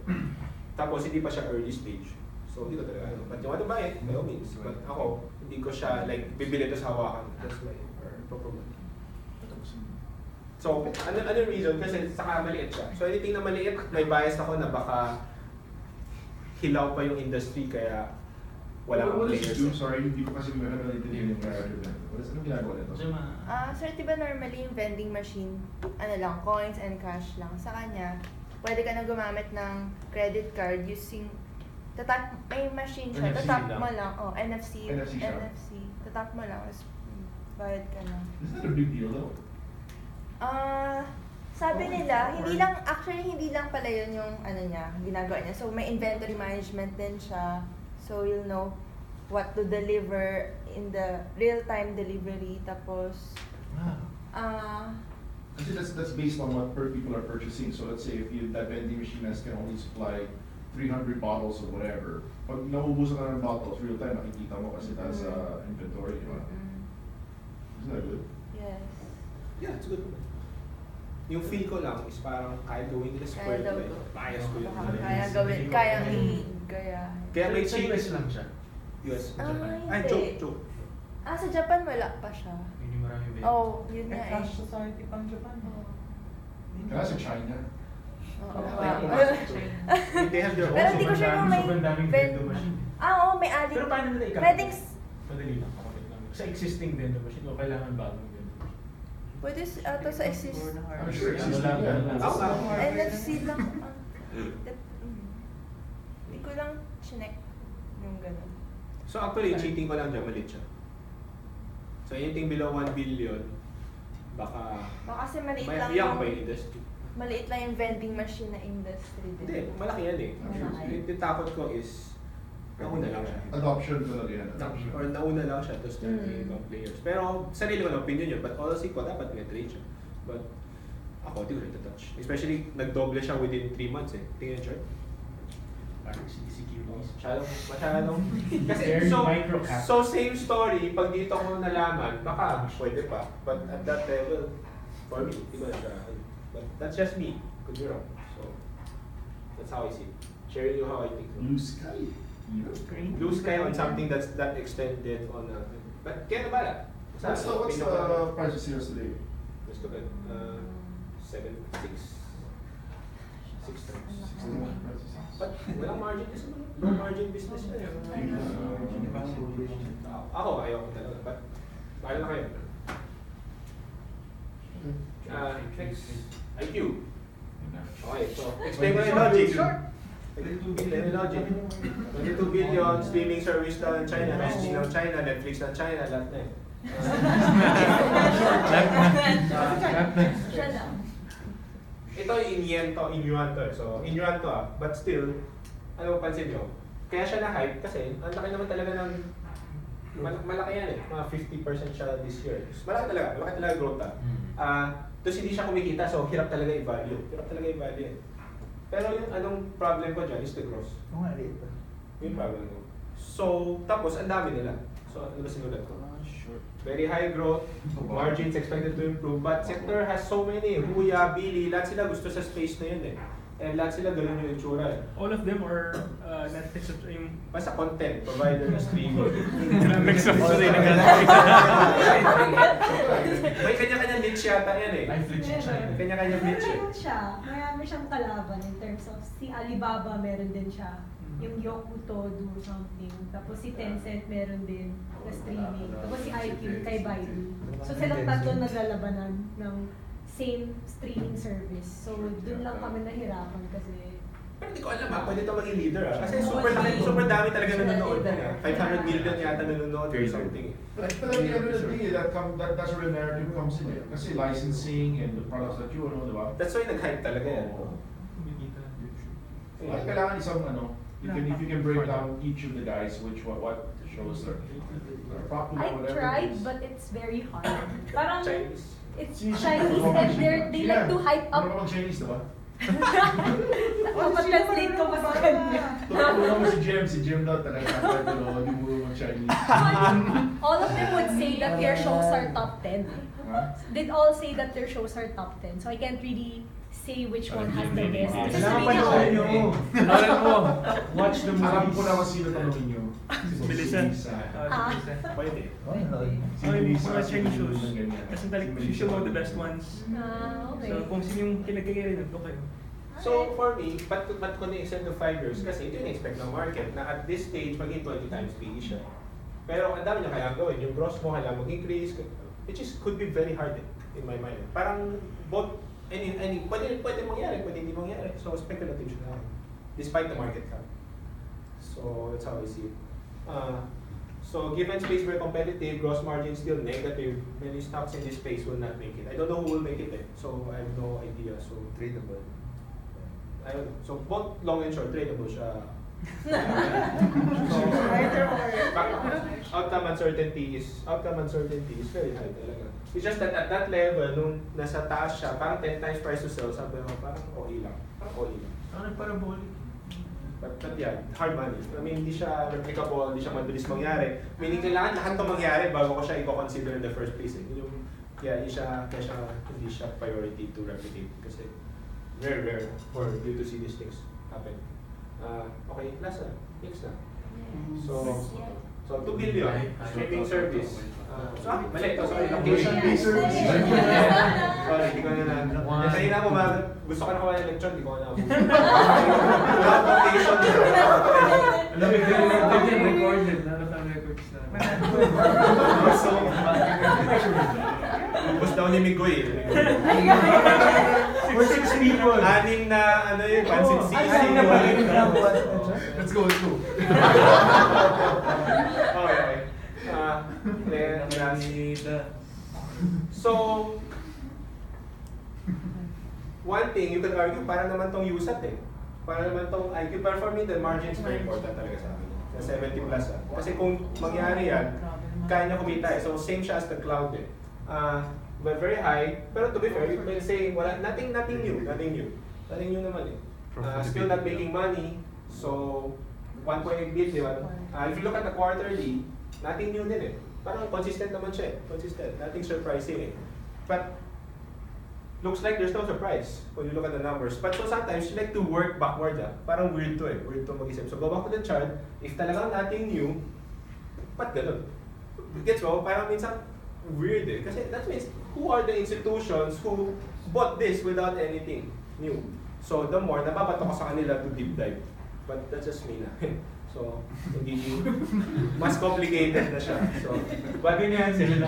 Tapos hindi pa siya early stage. So hindi ko talaga ano. But you want to buy it, by all means. But ako, hindi ko siya like bibili ito sa hawakan. That's my promote. So, ano reason? Kasi saka maliit siya. So, anything na maliit, may bias ako na baka hilaw pa yung industry kaya wala kang What does players. it do? Sorry, hindi ko kasi maintindihan yung narrative na. Anong ginagawa nito? Sir, diba normally yung vending machine, ano lang, coins and cash lang. Sa kanya, pwede ka na gumamit ng credit card using, may machine siya, NFC tatap lang. mo lang, NFC, NFC siya. tatap mo lang, tapos bayad ka na. Is that a big deal though? Sabi nila, hindi lang pala yun yung ano niya, ginagawa niya. So may inventory management din siya. So you'll know what to deliver in the real-time delivery. Tapos, Kasi that's based on what people are purchasing. So let's say if that vending machine can only supply 300 bottles or whatever. Pag nauubusan ka ng bottles, real time makikita mo kasi tayo sa inventory, di ba? Isn't that good? yes. Yeah, it's good. Yung feel ko lang is parang kaya gawin nila square Kaya daw. like, bias ko yun. Kaya gawin, kaya i-gaya. Kaya may Sa US changes lang siya. US. Ay, hindi. joke. Sa Japan wala pa siya. Yun yung maraming vendors. Oh, yun nga eh. Cash society pang Japan. Kaya sa China. Oo, Wala wow. tayong pumasok to. They have their Pero own. hindi ko sure kung may Sobrang daming vend- vendor machine. Oo, may adding. Pero paano nila i-calculate? Pwedeng, Madali lang, kapatid lang. Sa existing vendor machine o kailangan bagong vendor machine? pwede ito sa exist. I'm sure it's Wala, wala. Oo nga. NFC lang. Hindi ko lang chinek yung ganun. So actually, cheating ko lang dyan, malit siya. So anything below 1 billion, baka Baka kasi maliit may lang iyak yung, pa yung industry. maliit lang yung vending machine na industry din. Hindi, malaki yan eh. Malaki. Yung takot ko is, nauna lang siya. Adoption talaga yan. Adoption. Or nauna lang siya, tapos Mm. yung ibang players. Pero sarili ko na opinion yun, but all equal, dapat penetrate siya. But ako, di ko rin touch. Especially, nagdoble siya within 3 months eh. Tingnan yung chart. Parang CCQ boys. Masyadong. Kasi Very so, micro cap. so same story, pag dito ko nalaman, baka pwede pa. But at that level, for me, di ba nagkakaroon. But that's just me. Could be wrong. So, that's how I see it. Sharing you how I think. Blue sky. Blue sky on something that's that extended on a... But kaya na bala. What's the price of serious today? Gusto ko. 7, 6. 6 times. But walang margin is low margin business na yun. Ako, ayaw ko talaga. But, bahala na kayo. Next, IQ. Okay, so, explain ko na yung logic. 22 billion logic. 22 billion, streaming service na ng China, messaging ng China, Netflix ng China, lahat na yun. Siya lang. Ito in yen to, in yuan to. So, in yuan to but still, ano pansin nyo? Kaya siya na-hype kasi ang laki naman talaga ng malaki yan eh. Mga 50% siya this year. Malaki talaga growth tapos hindi siya kumikita, so hirap talaga i-value. Pero yung anong problem ko dyan is the gross. Oo nga, liit pa. Yung problem ko. So, tapos ang dami nila. So, ano ba sinulat ko? Very high growth, margins expected to improve, but sector has so many. Huya, Bili, lahat sila gusto sa space na yun eh. And lahat sila ganun yung itsura eh. All of them are Netflix yung Basta content, provider na streaming. mix of rin May kanya-kanya niche yata yan eh. Netflix yung China. Kanya-kanya niche eh. Meron siya, marami siyang kalaban in terms of si Alibaba meron din siya. Yung Yokuto do something. Tapos si Tencent meron din na streaming. Tapos si IQ kay Baidu. So silang tatlo naglalabanan ng same streaming service. So dun lang kami nahirapan kasi Pero hindi ko alam pwede ito maging leader Kasi super dami talaga nanonood na 500 million yata nanonood or something. But at the end of the day, that's where the narrative comes in. Kasi licensing and the products that you know, di ba? That's why nag-hype talaga yan. Kailangan isang If you can break down each of the guys, what shows are popular, I whatever. tried, it is. but it's very hard. Parang, Chinese. it's Chinese. Chinese and they like to hype up. Ano Chinese, diba? Mapag-translate ko pa sa kanya. Tutulungan mo si Jem daw talaga. Hindi mo Chinese. All of them would say that their shows are top 10. Huh? They'd all say that their shows are top 10. So I can't really say which one has the best. Because it's Kailangan really panoorin nyo. hard. Panoorin mo. Watch the Alam movies. ko na kung sino tanongin nyo. Bilisan. Ah. Pwede. Mga Chinese shows. Ganyan. Kasi talagang you should know the best ones. Ah, okay. So kung sino yung kinagkagiri nito kayo. So for me, but kung na-extend to 5 years, kasi ito yung expect ng market na at this stage, maging 20 times PE siya. Pero ang dami niya kaya gawin. Yung gross mo kailangan mag-increase, which is could be very hard in my mind. Parang both, pwede mangyari, pwede hindi mangyari. So speculative siya na. Despite the market cap. So that's how I see it. So given space very competitive, gross margin still negative, many stocks in this space will not make it. I don't know who will make it so I have no idea. So tradable. I don't know. So both long and short tradable siya. Outcome uncertainty is very high talaga. It's just that at that level, nung nasa taas siya, parang 10 times price to sell, sabi mo, parang okay lang. Parang okay lang. Parabolic. But yeah, hard money. I mean, hindi siya replicable, hindi siya mabilis mangyari. Meaning, kailangan lahat ito mangyari bago ko siya i-consider in the first place. Hindi siya priority to replicate. Kasi very rare for you to see these things happen. Okay, last na. Next na. So 2 billion streaming service. Mali ito. Sorry, location-based service. Sorry, hindi ko na kanina ako gusto ko na kuha ng lecture, hindi ko na location. Alam mo, recorded. Naratang records na. So, ubos daw ni Migoy. For 6 people. Anim na, ano yun, pansit sisi. Let's go. Okay. So, one thing you could argue, para naman tong USAT Para naman tong IQ. But for me, the margin is very important talaga sa akin. Na 70 plus Kasi kung mangyari yan, kaya niya kumita So, same siya as the cloud But very high. Pero to be fair, you can say, nothing new. Nothing new naman Still not making money. So, 1.8 billion. If you look at the quarterly, nothing new din Parang consistent naman siya Consistent. Nothing surprising But, looks like there's no surprise when you look at the numbers. But so sometimes you like to work backwards Parang weird to Weird to mag-isip. So go back to the chart. If talagang nothing new, ba't ganun? Gets mo? Parang minsan weird Kasi that means, who are the institutions who bought this without anything new? So the more, nababato ko sa kanila to deep dive. But that's just me na. So, hindi mas complicated na siya. So, but Ganyan sila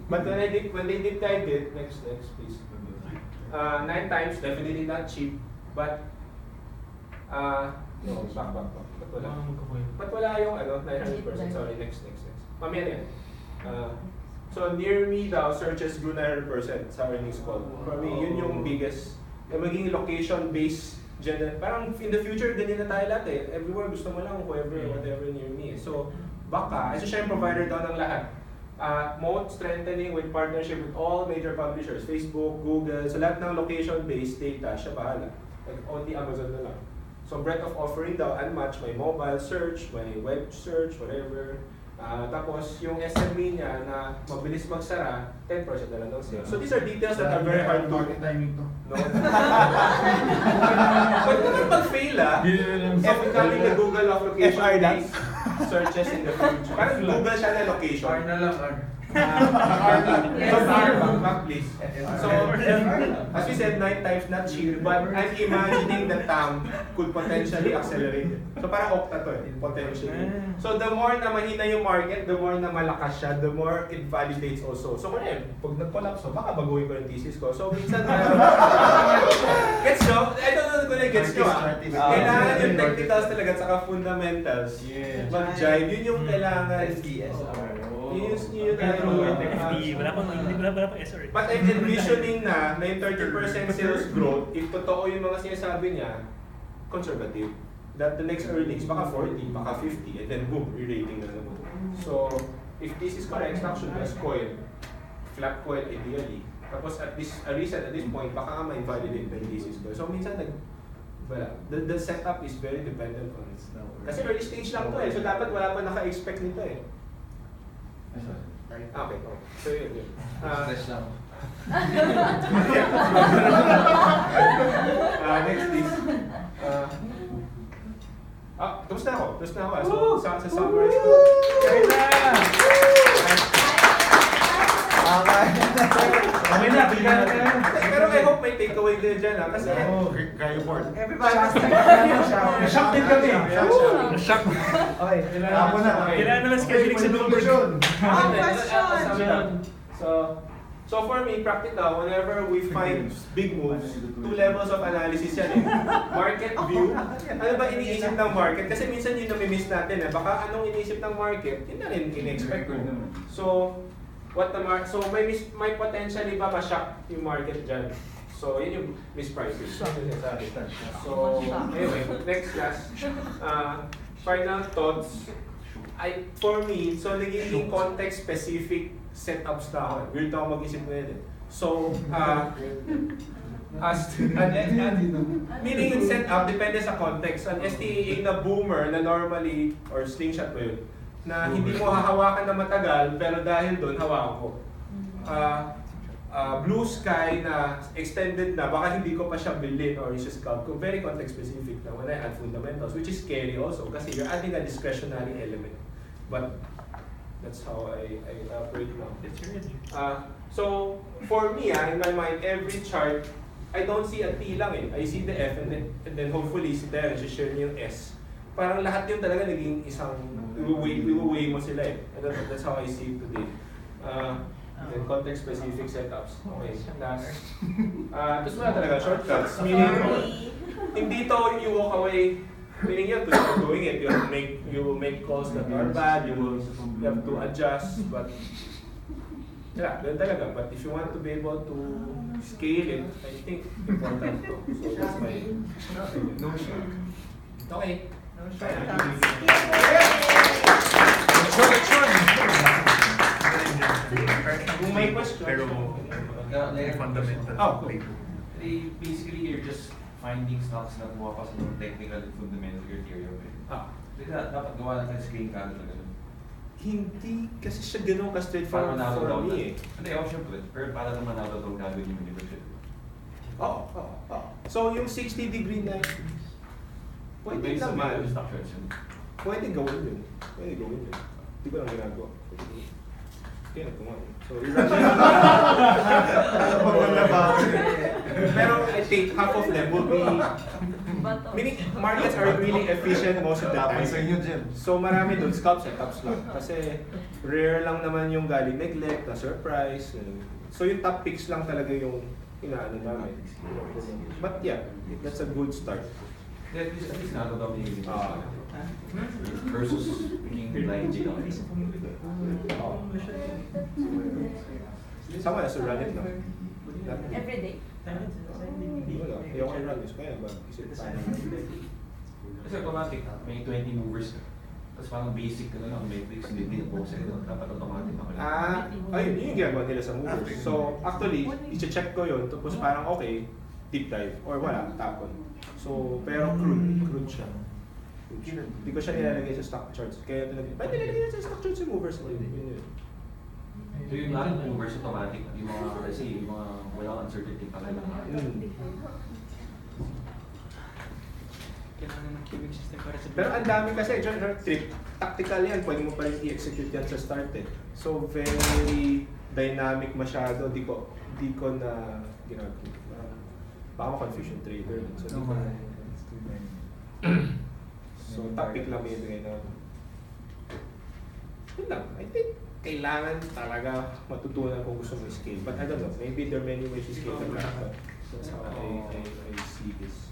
But when they deep dive it, next please. 9 times, definitely not cheap. But, no, back. But wala yung 900%. Sorry, next. Mamaya na yan. So near me daw, searches grew 900% sa earnings call. For me, yun yung biggest. Maging location-based parang in the future, ganyan na tayo lahat Everywhere gusto mo lang, whatever near me So, baka, kasi siya yung provider daw ng lahat. Moat strengthening with partnership with all major publishers, Facebook, Google, so lahat ng location-based data, siya bahala. Like, only Amazon na lang. So, breadth of offering daw, unmatched, may mobile search, may web search, whatever. Tapos, yung SME niya na mabilis magsara, 10% na lang ng sales. So, these are details that are very hard to... Market timing to. No? Pwede naman pag-fail if becoming the Google of location-based searches in the future. Parang Google siya na location. R na lang, R. Back please. So, as we said, 9 times not cheap, but I'm imagining the TAM could potentially accelerate So parang okta to potentially. So the more na mahina yung market, the more na malakas siya, the more it validates also. So kung pag nag-collapse baka baguhin ko yung thesis ko. So minsan, gets nyo? I don't know kung gets nyo Kailangan yung technicals talaga at saka fundamentals. Mag-jive, yun yung kailangan. But I'm envisioning na yung 30% sales growth, if totoo yung mga sinasabi niya, conservative. that the next earnings, baka 40, baka 50, and then boom, re-rating na naman. So, if this is correct, stock should just coil, flat coil ideally. Tapos at this, a reset at this point, baka nga ma-invalidate na yung thesis ko. So, minsan the setup is very dependent on it. Kasi early stage lang to eh, so dapat wala pa naka-expect nito eh. Okay, so yun. Stress lang. Next please. Tapos na ako. So, sa summarize ko. Okay na, bigyan na tayo. Pero I hope may takeaway din dyan ha. Kasi, Kaya board. Everybody has Na-shock din kami. Na-shock. Okay, Ako na. Kailangan naman scheduling sa Bloomberg. question. So for me, practical, whenever we find big moves, 2 levels of analysis yan eh. Market view, ano ba iniisip ng market? Kasi minsan yun nami-miss natin eh. Baka anong iniisip ng market, yun na rin in-expect ko. So, may potentially ba ma-shock yung market dyan? So, yun yung misprices. So, anyway, next class. Final thoughts. For me, so nagiging context-specific setups na ako. Weird ako mag-isip na yun eh. So, meaning yung setup depende sa context. An STAA na boomer na normally, or slingshot mo yun, na hindi mo hahawakan na matagal, pero dahil doon, hawakan ko. Blue sky na extended na, baka hindi ko pa siya bilhin or issue scalp ko. Very context specific na when I add fundamentals, which is scary also kasi you're adding a discretionary element. But that's how I operate now. So for me, in my mind, every chart, I don't see a T lang eh. I see the F and then hopefully si Darren, share niya yung S. Parang lahat yung talaga naging isang, iwi-weigh mo sila eh. And that's how I see it today. Then context-specific setups. Okay, last. Tapos wala talaga, shortcuts. Meaning, hindi to you walk away. Meaning you have to start doing it. You will make calls that are bad. You have to adjust. But yeah, ganun talaga. But if you want to be able to scale it, I think important to. So that's my no short. Okay. No short. Kung may question. Pero fundamental. Basically, you're just finding stocks na bumapas ng technical and fundamental criteria. Dapat gawa natin screen ka talaga. Hindi kasi siya ganun ka-straightforward for me eh. Hindi, syempre. Pero para naman nakatawag gagawin yung universe. So yung 60 degree na pwede naman. Pwede gawin yun. Hindi ko lang ginagawa. Kaya nagtungan. So, pero I think half of them will be, meaning markets are really efficient most of the time. So marami doon, scalp setups lang. Kasi rare lang naman yung galing neglect, na surprise. So yung top picks lang talaga yung inaano namin. But yeah, that's a good start. At least nakakatawa yung versus being blind lang. Someone has to run it now. Every day. Wala, ayoko i-run this kaya ba? Kasi automatic, may 20 movers ka. Tapos parang basic ka na lang, metrics, hindi po sa ito, dapat automatic na kayo. Ayun, yun yung ginagawa nila sa movers. So actually, i-check ko yun, tapos parang okay, deep dive, or wala, tapon. So, pero crude siya. Hindi ko siya nilalagay sa stock charts. Kaya talaga, ba't nilalagay sa stock charts yung movers? Yun. So yung lahat ng movers automatic, yung mga, kasi yung mga walang uncertainty pa lang. Pero ang dami kasi, trip, tactical yan, pwede mo pa rin i-execute yan sa start eh. So very dynamic masyado, di ko na ginagawa. Baka ma-confusion trader. So topic lang yung ibigay na. Yun lang, I think kailangan talaga matutunan kung gusto mo scale. But I don't know, maybe there are many ways to scale the graph, but that's how I see this.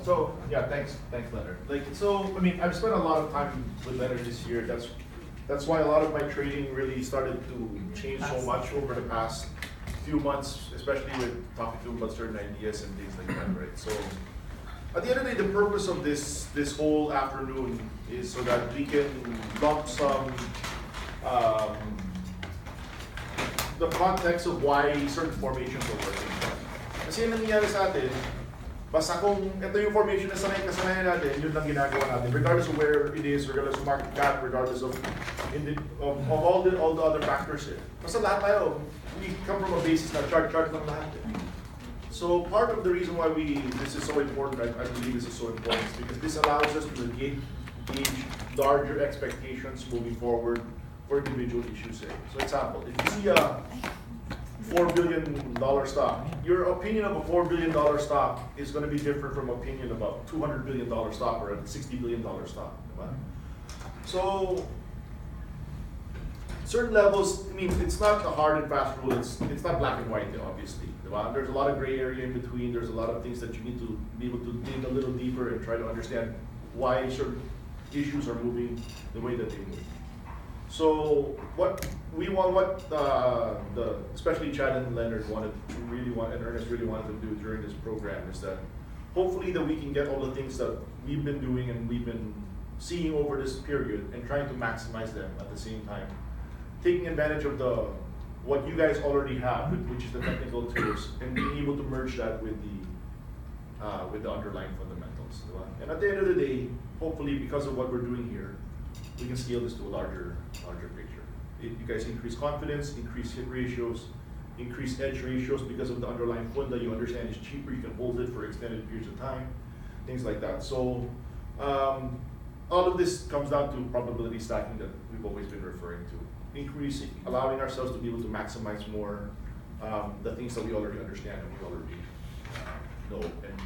So yeah, thanks Leonard. I mean, I've spent a lot of time with Leonard this year. That's why a lot of my trading really started to change so much over the past few months, especially with talking to him about certain ideas and things like that, right? So At the end of the day, the purpose of this whole afternoon is so that we can lump some the context of why certain formations are working. Kasi yung nangyayari sa atin, basta kung ito yung formation na kasanayan natin, yun lang ginagawa natin, regardless of where it is, regardless of market cap, regardless of all the other factors. Basta lahat tayo, we come from a basis na chart ng lahat. So part of the reason why this is so important, I believe this is so important, is because this allows us to gauge larger expectations moving forward for individual issues. So example, if you see a $4 billion stock, your opinion of a $4 billion stock is going to be different from opinion of a $200 billion stock or a $60 billion stock. Right? So certain levels, I mean, it's not a hard and fast rule. It's not black and white, obviously. Right? There's a lot of gray area in between. There's a lot of things that you need to be able to dig a little deeper and try to understand why certain issues are moving the way that they move. So what we want, especially Chad and Leonard and Ernest really wanted to do during this program is that hopefully that we can get all the things that we've been doing and we've been seeing over this period and trying to maximize them at the same time, taking advantage of what you guys already have, which is the technical tools, and being able to merge that with the underlying fundamentals. And at the end of the day, hopefully because of what we're doing here, we can scale this to a larger picture. You guys increase confidence, increase hit ratios, increase edge ratios because of the underlying fund that you understand is cheaper, you can hold it for extended periods of time, things like that. So all of this comes down to probability stacking that we've always been referring to. Increasing, allowing ourselves to be able to maximize more the things that we already understand and we already know. And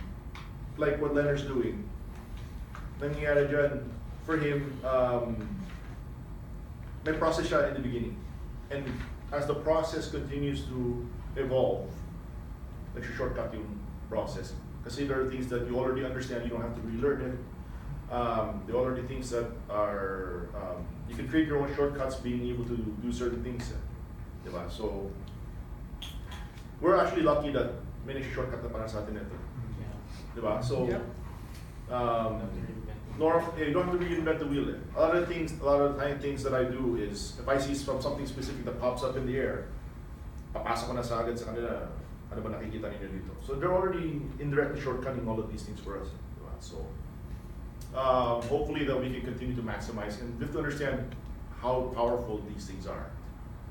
like what Leonard's doing, nangyayari dyan, for him, may process siya in the beginning. And as the process continues to evolve, nag-shortcut yung process. Kasi there are things that you already understand, you don't have to relearn it. There are already things that are, you can create your own shortcuts being able to do certain things. Diba? So, we're actually lucky that may nag-shortcut na para sa atin ito. Diba? So, you don't have to reinvent the wheel. A lot of the things that I do is, if I see something specific that pops up in the air, papasok ko na sa agad sa kanila, ano ba nakikita ninyo dito? So they're already indirectly shortcutting all of these things for us. Diba? So hopefully that we can continue to maximize and we have to understand how powerful these things are.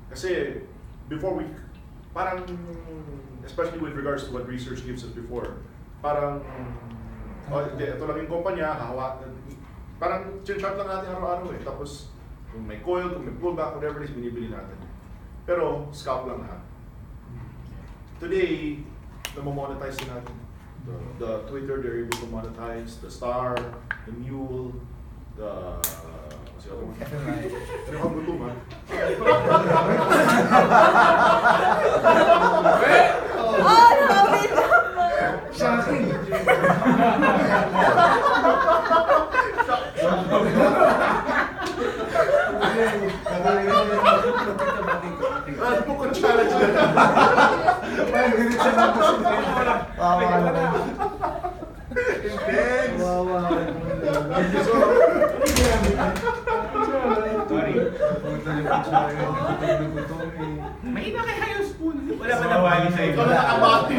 Kasi before parang, especially with regards to what research gives us before, parang ito lang yung kumpanya, parang chin-chart lang natin araw-araw eh. Tapos, kung may coil, kung may pullback, whatever it is, binibili natin. Pero, scalp lang lahat. Today, namamonetize din natin. The Twitter, they're able to monetize, the Star, the Mule, what's the other one? Pero ako gutom ha? Shocking! Ano po kung challenge na? May iba kay Hayo Spoon. Wala pa nabali sa iba. Wala nakabati.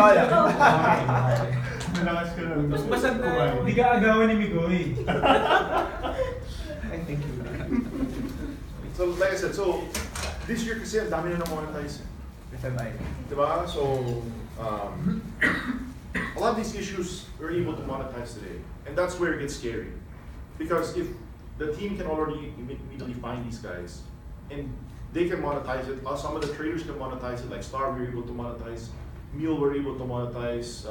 Nalakas ka lang. Mas basag ko ba? Hindi ka agawan ni Migoy. Thank you. So like I said, this year kasi ang dami na na-monetize. FMI. Diba? So a lot of these issues we're able to monetize today. And that's where it gets scary. Because if the team can already immediately find these guys and they can monetize it, some of the traders can monetize it, like Star we're able to monetize, Mule we're able to monetize,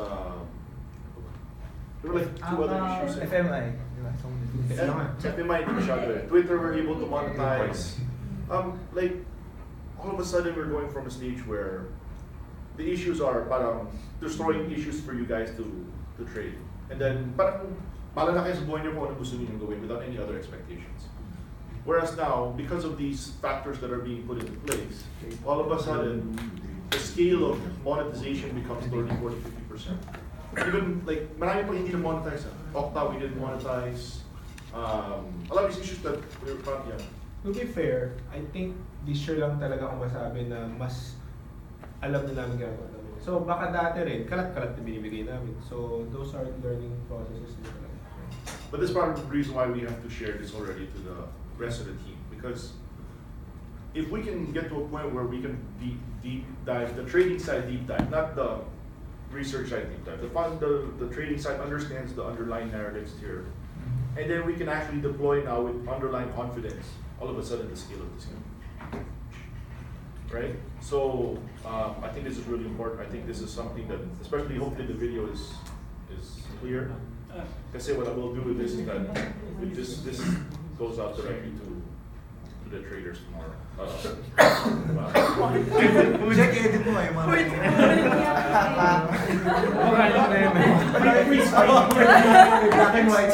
there were like two other issues. FMI. FMI hindi masyado eh. Twitter we're able to monetize. Like, all of a sudden we're going from a stage where the issues are parang destroying issues for you guys to trade. And then parang pala na kayo sa buhay niyo kung ano gusto niyo gawin without any other expectations. Whereas now, because of these factors that are being put into place, all of a sudden, the scale of monetization becomes 30, 40, 50%. Even like, marami pang hindi na monetize. Okta, we didn't monetize. A lot of these issues that we were talking about. To be fair, I think this year lang talaga akong masabi na mas alam na namin ginagawa namin. So baka dati rin, kalat-kalat na binibigay namin. So those are learning processes din talaga. But this is part of the reason why we have to share this already to the rest of the team. Because if we can get to a point where we can deep dive, the trading side deep dive, not the research side deep dive. The trading side understands the underlying narratives here. And then we can actually deploy now with underlying confidence, all of a sudden the scale of this game. Right? So I think this is really important. I think this is something that, especially hopefully the video is clear. Kasi what I will do with this is that this goes out directly to the traders tomorrow. Check edit mo yung mga. Black and white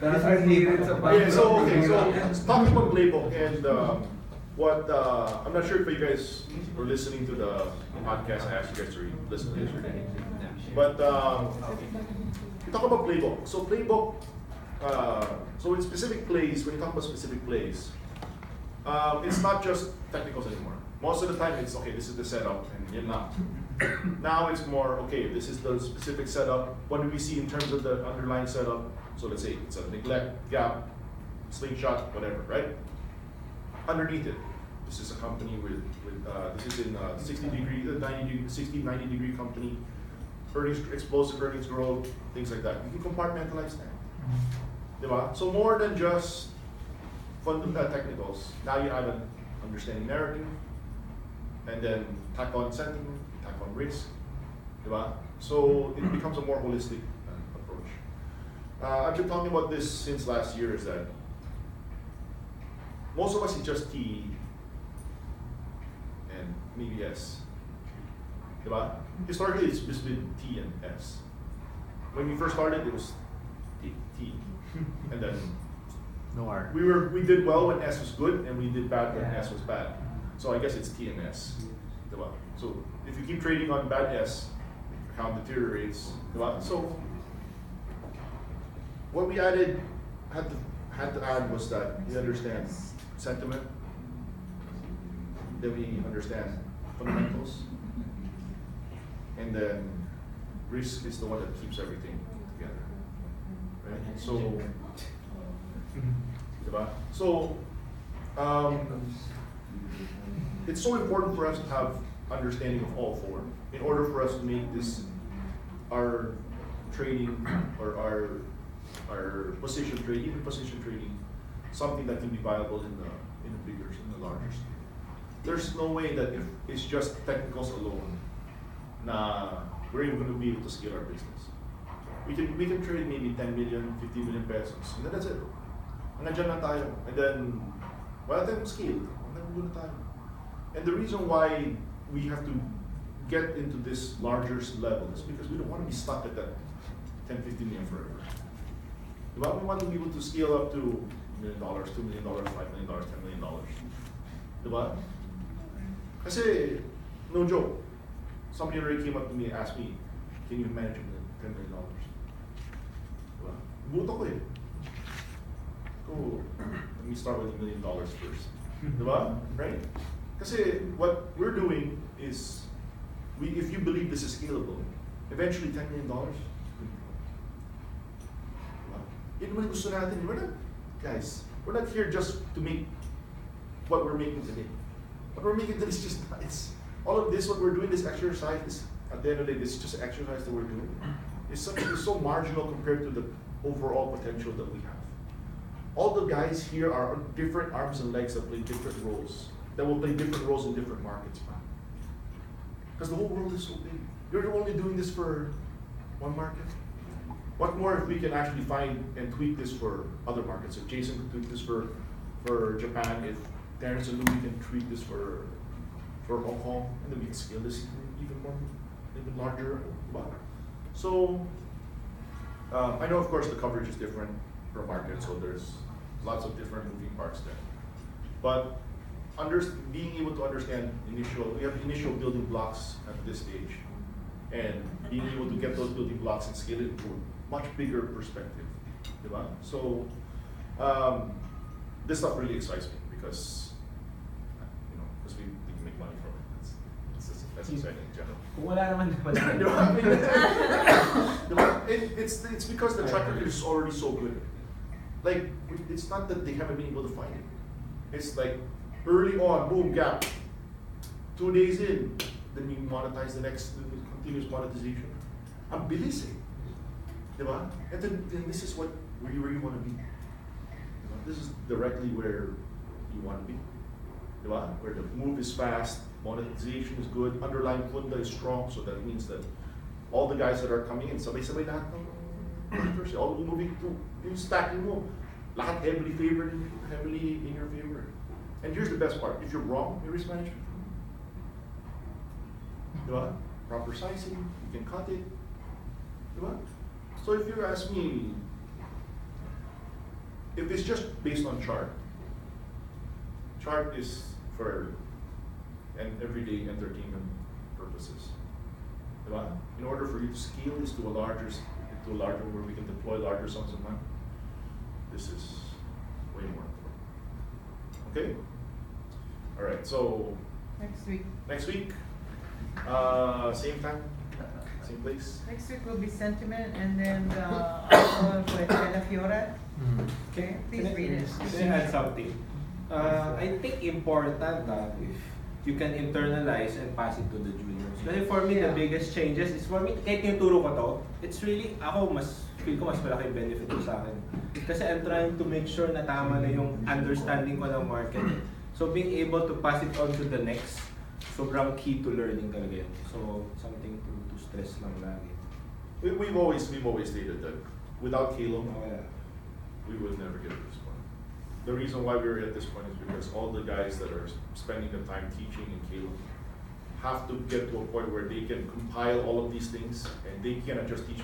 Yeah, so talking about playbook and what I'm not sure if you guys were listening to the podcast. I asked you guys to listen to yesterday, but we talk about playbook. So playbook. So in specific plays, when you talk about specific plays, it's not just technicals anymore. Most of the time it's, okay, this is the setup, and yun lang. Now it's more, okay, this is the specific setup. What do we see in terms of the underlying setup? So let's say it's a neglect, gap, slingshot, whatever, right? Underneath it, this is a company with this is in 90 degree company, earnings, explosive earnings growth, things like that. You can compartmentalize that. Diba? So more than just fundamental technicals, now you have an understanding narrative, and then tack on sentiment, tack on risk. Diba? So it becomes a more holistic approach. I've been talking about this since last year, is that most of us is just T and maybe S. Diba? Historically, it's just been T and S. When we first started, it was T. And then no R. We did well when S was good, and we did bad when S was bad. So I guess it's T and S. Diba? So if you keep trading on bad S, account deteriorates. Diba? So what we had to add was that we understand sentiment, then we understand fundamentals, and then risk is the one that keeps everything together. Right? So, so it's so important for us to have understanding of all four in order for us to make this our trading or our position trading, even position trading, something that can be viable in the bigger, in the larger scale. There's no way that if it's just technicals alone, we're even going to be able to scale our business. We can trade maybe 10 million, 50 million pesos, and then that's it. And nandiyan na tayo. And then, wala tayong scale. And tayo. And the reason why we have to get into this larger level is because we don't want to be stuck at that 10, 50 million forever. We want to be able to scale up to $1 million, $2 million, $5 million, $10 million. Diba? Kasi, no joke, somebody already came up to me and asked me, can you manage $10 million? Diba? Buto ko eh. Go, let me start with $1 million first. Diba? Right? Kasi what we're doing is, if you believe this is scalable, eventually $10 million, yun naman gusto natin. We're not here just to make what we're making today. What we're making today is just, it's all of this, what we're doing, this exercise, at the end of the day, this is just an exercise that we're doing. It's so marginal compared to the overall potential that we have. All the guys here are on different arms and legs that play different roles, that will play different roles in different markets, man. Because the whole world is so big. You're only doing this for one market. What more if we can actually find and tweak this for other markets? If Jason could tweak this for Japan, if Terrence and Louis can tweak this for Hong Kong, and then we can scale this even larger. So I know, of course, the coverage is different per market, so there's lots of different moving parts there. But being able to understand we have initial building blocks at this stage, and being able to get those building blocks and scale it into a much bigger perspective. Diba? So, this stuff really excites me because, because we can make money from it. That's exciting in general. Kung wala naman, wala. It's because the track record is already so good. Like, it's not that they haven't been able to find it. It's like, early on, boom, gap. 2 days in, then you monetize the next, continuous monetization. Ang bilis eh. Diba? And then this is where you want to be. Diba? This is directly where you want to be. Diba? Where the move is fast, monetization is good, underlying funda is strong, so that means that all the guys that are coming in, sabay-sabay lahat ng all moving to yung stacking mo, lahat heavily favored, heavily in your favor. And here's the best part: if you're wrong in risk management, diba? Proper sizing, you can cut it. Diba? So if you ask me, if it's just based on chart is for everyday entertainment purposes. Diba? In order for you to scale this to a larger where we can deploy larger sums of money, this is way more important. Okay? Alright, so Next week. Same time, same place. Next week will be sentiment, and then article with Bella Fiore. Okay, please read it. Can I add something? I think important if you can internalize and pass it to the juniors. Kasi for me, the biggest changes is for me, kahit tinuturo ko to, it's really, feel ko mas malaki benefit ko sa akin. Kasi I'm trying to make sure na tama na yung understanding ko ng market. So being able to pass it on to the next, sobrang key to learning talaga yun. So something to stress lang lagi. We've always stated that without Calum, we would never get to this point. The reason why we're at this point is because all the guys that are spending the time teaching in Calum have to get to a point where they can compile all of these things, and they cannot just teach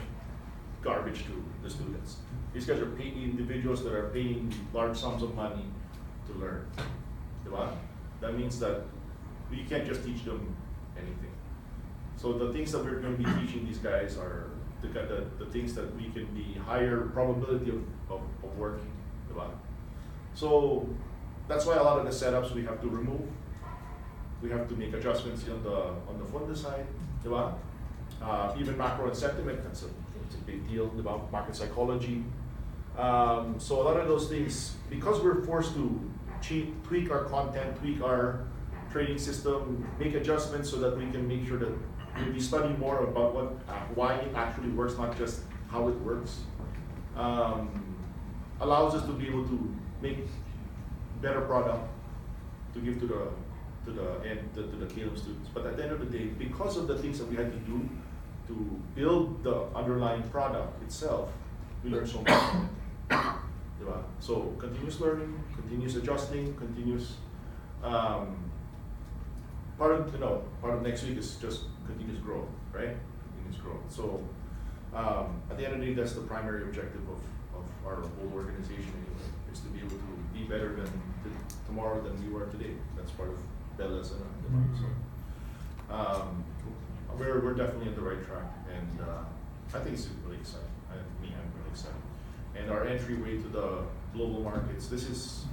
garbage to the students. These guys are paying individuals that are paying large sums of money to learn. Diba? That means that you can't just teach them anything. So the things that we're going to be teaching these guys are the things that we can be higher probability of working. Diba? So that's why a lot of the setups we have to remove. We have to make adjustments on the funda side. Diba? Even macro and sentiment, it's a big deal about market psychology. So a lot of those things, because we're forced to tweak our content, tweak our trading system, make adjustments so that we can make sure that we study more about why it actually works, not just how it works. Allows us to be able to make better product to give to the Calum students. But at the end of the day, because of the things that we had to do to build the underlying product itself, we learned so much from it. Diba? So continuous learning, continuous adjusting, continuous part of next week is just continuous growth, right? Continuous growth. So at the end of the day, that's the primary objective of our whole organization anyway, is to be able to be better tomorrow than we were today. That's part of Bella's and so we're definitely on the right track, and I think it's really exciting. I'm really excited. And our entryway to the global markets, this is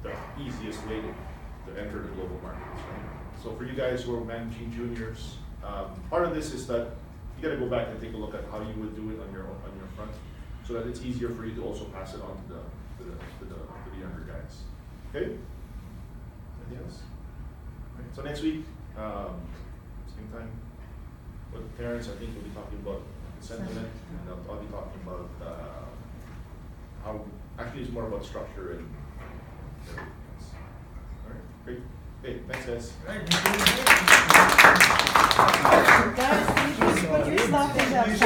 the easiest way to enter the global markets, right? So for you guys who are managing juniors, part of this is that you gotta go back and take a look at how you would do it on your front, so that it's easier for you to also pass it on to the younger guys. Okay? Anything else? Okay. So next week, same time, with parents, I think we'll be talking about sentiment, and I'll be talking about how actually it's more about structure and everything else. All right, great. Okay, thanks guys. Guys, put your stuff in the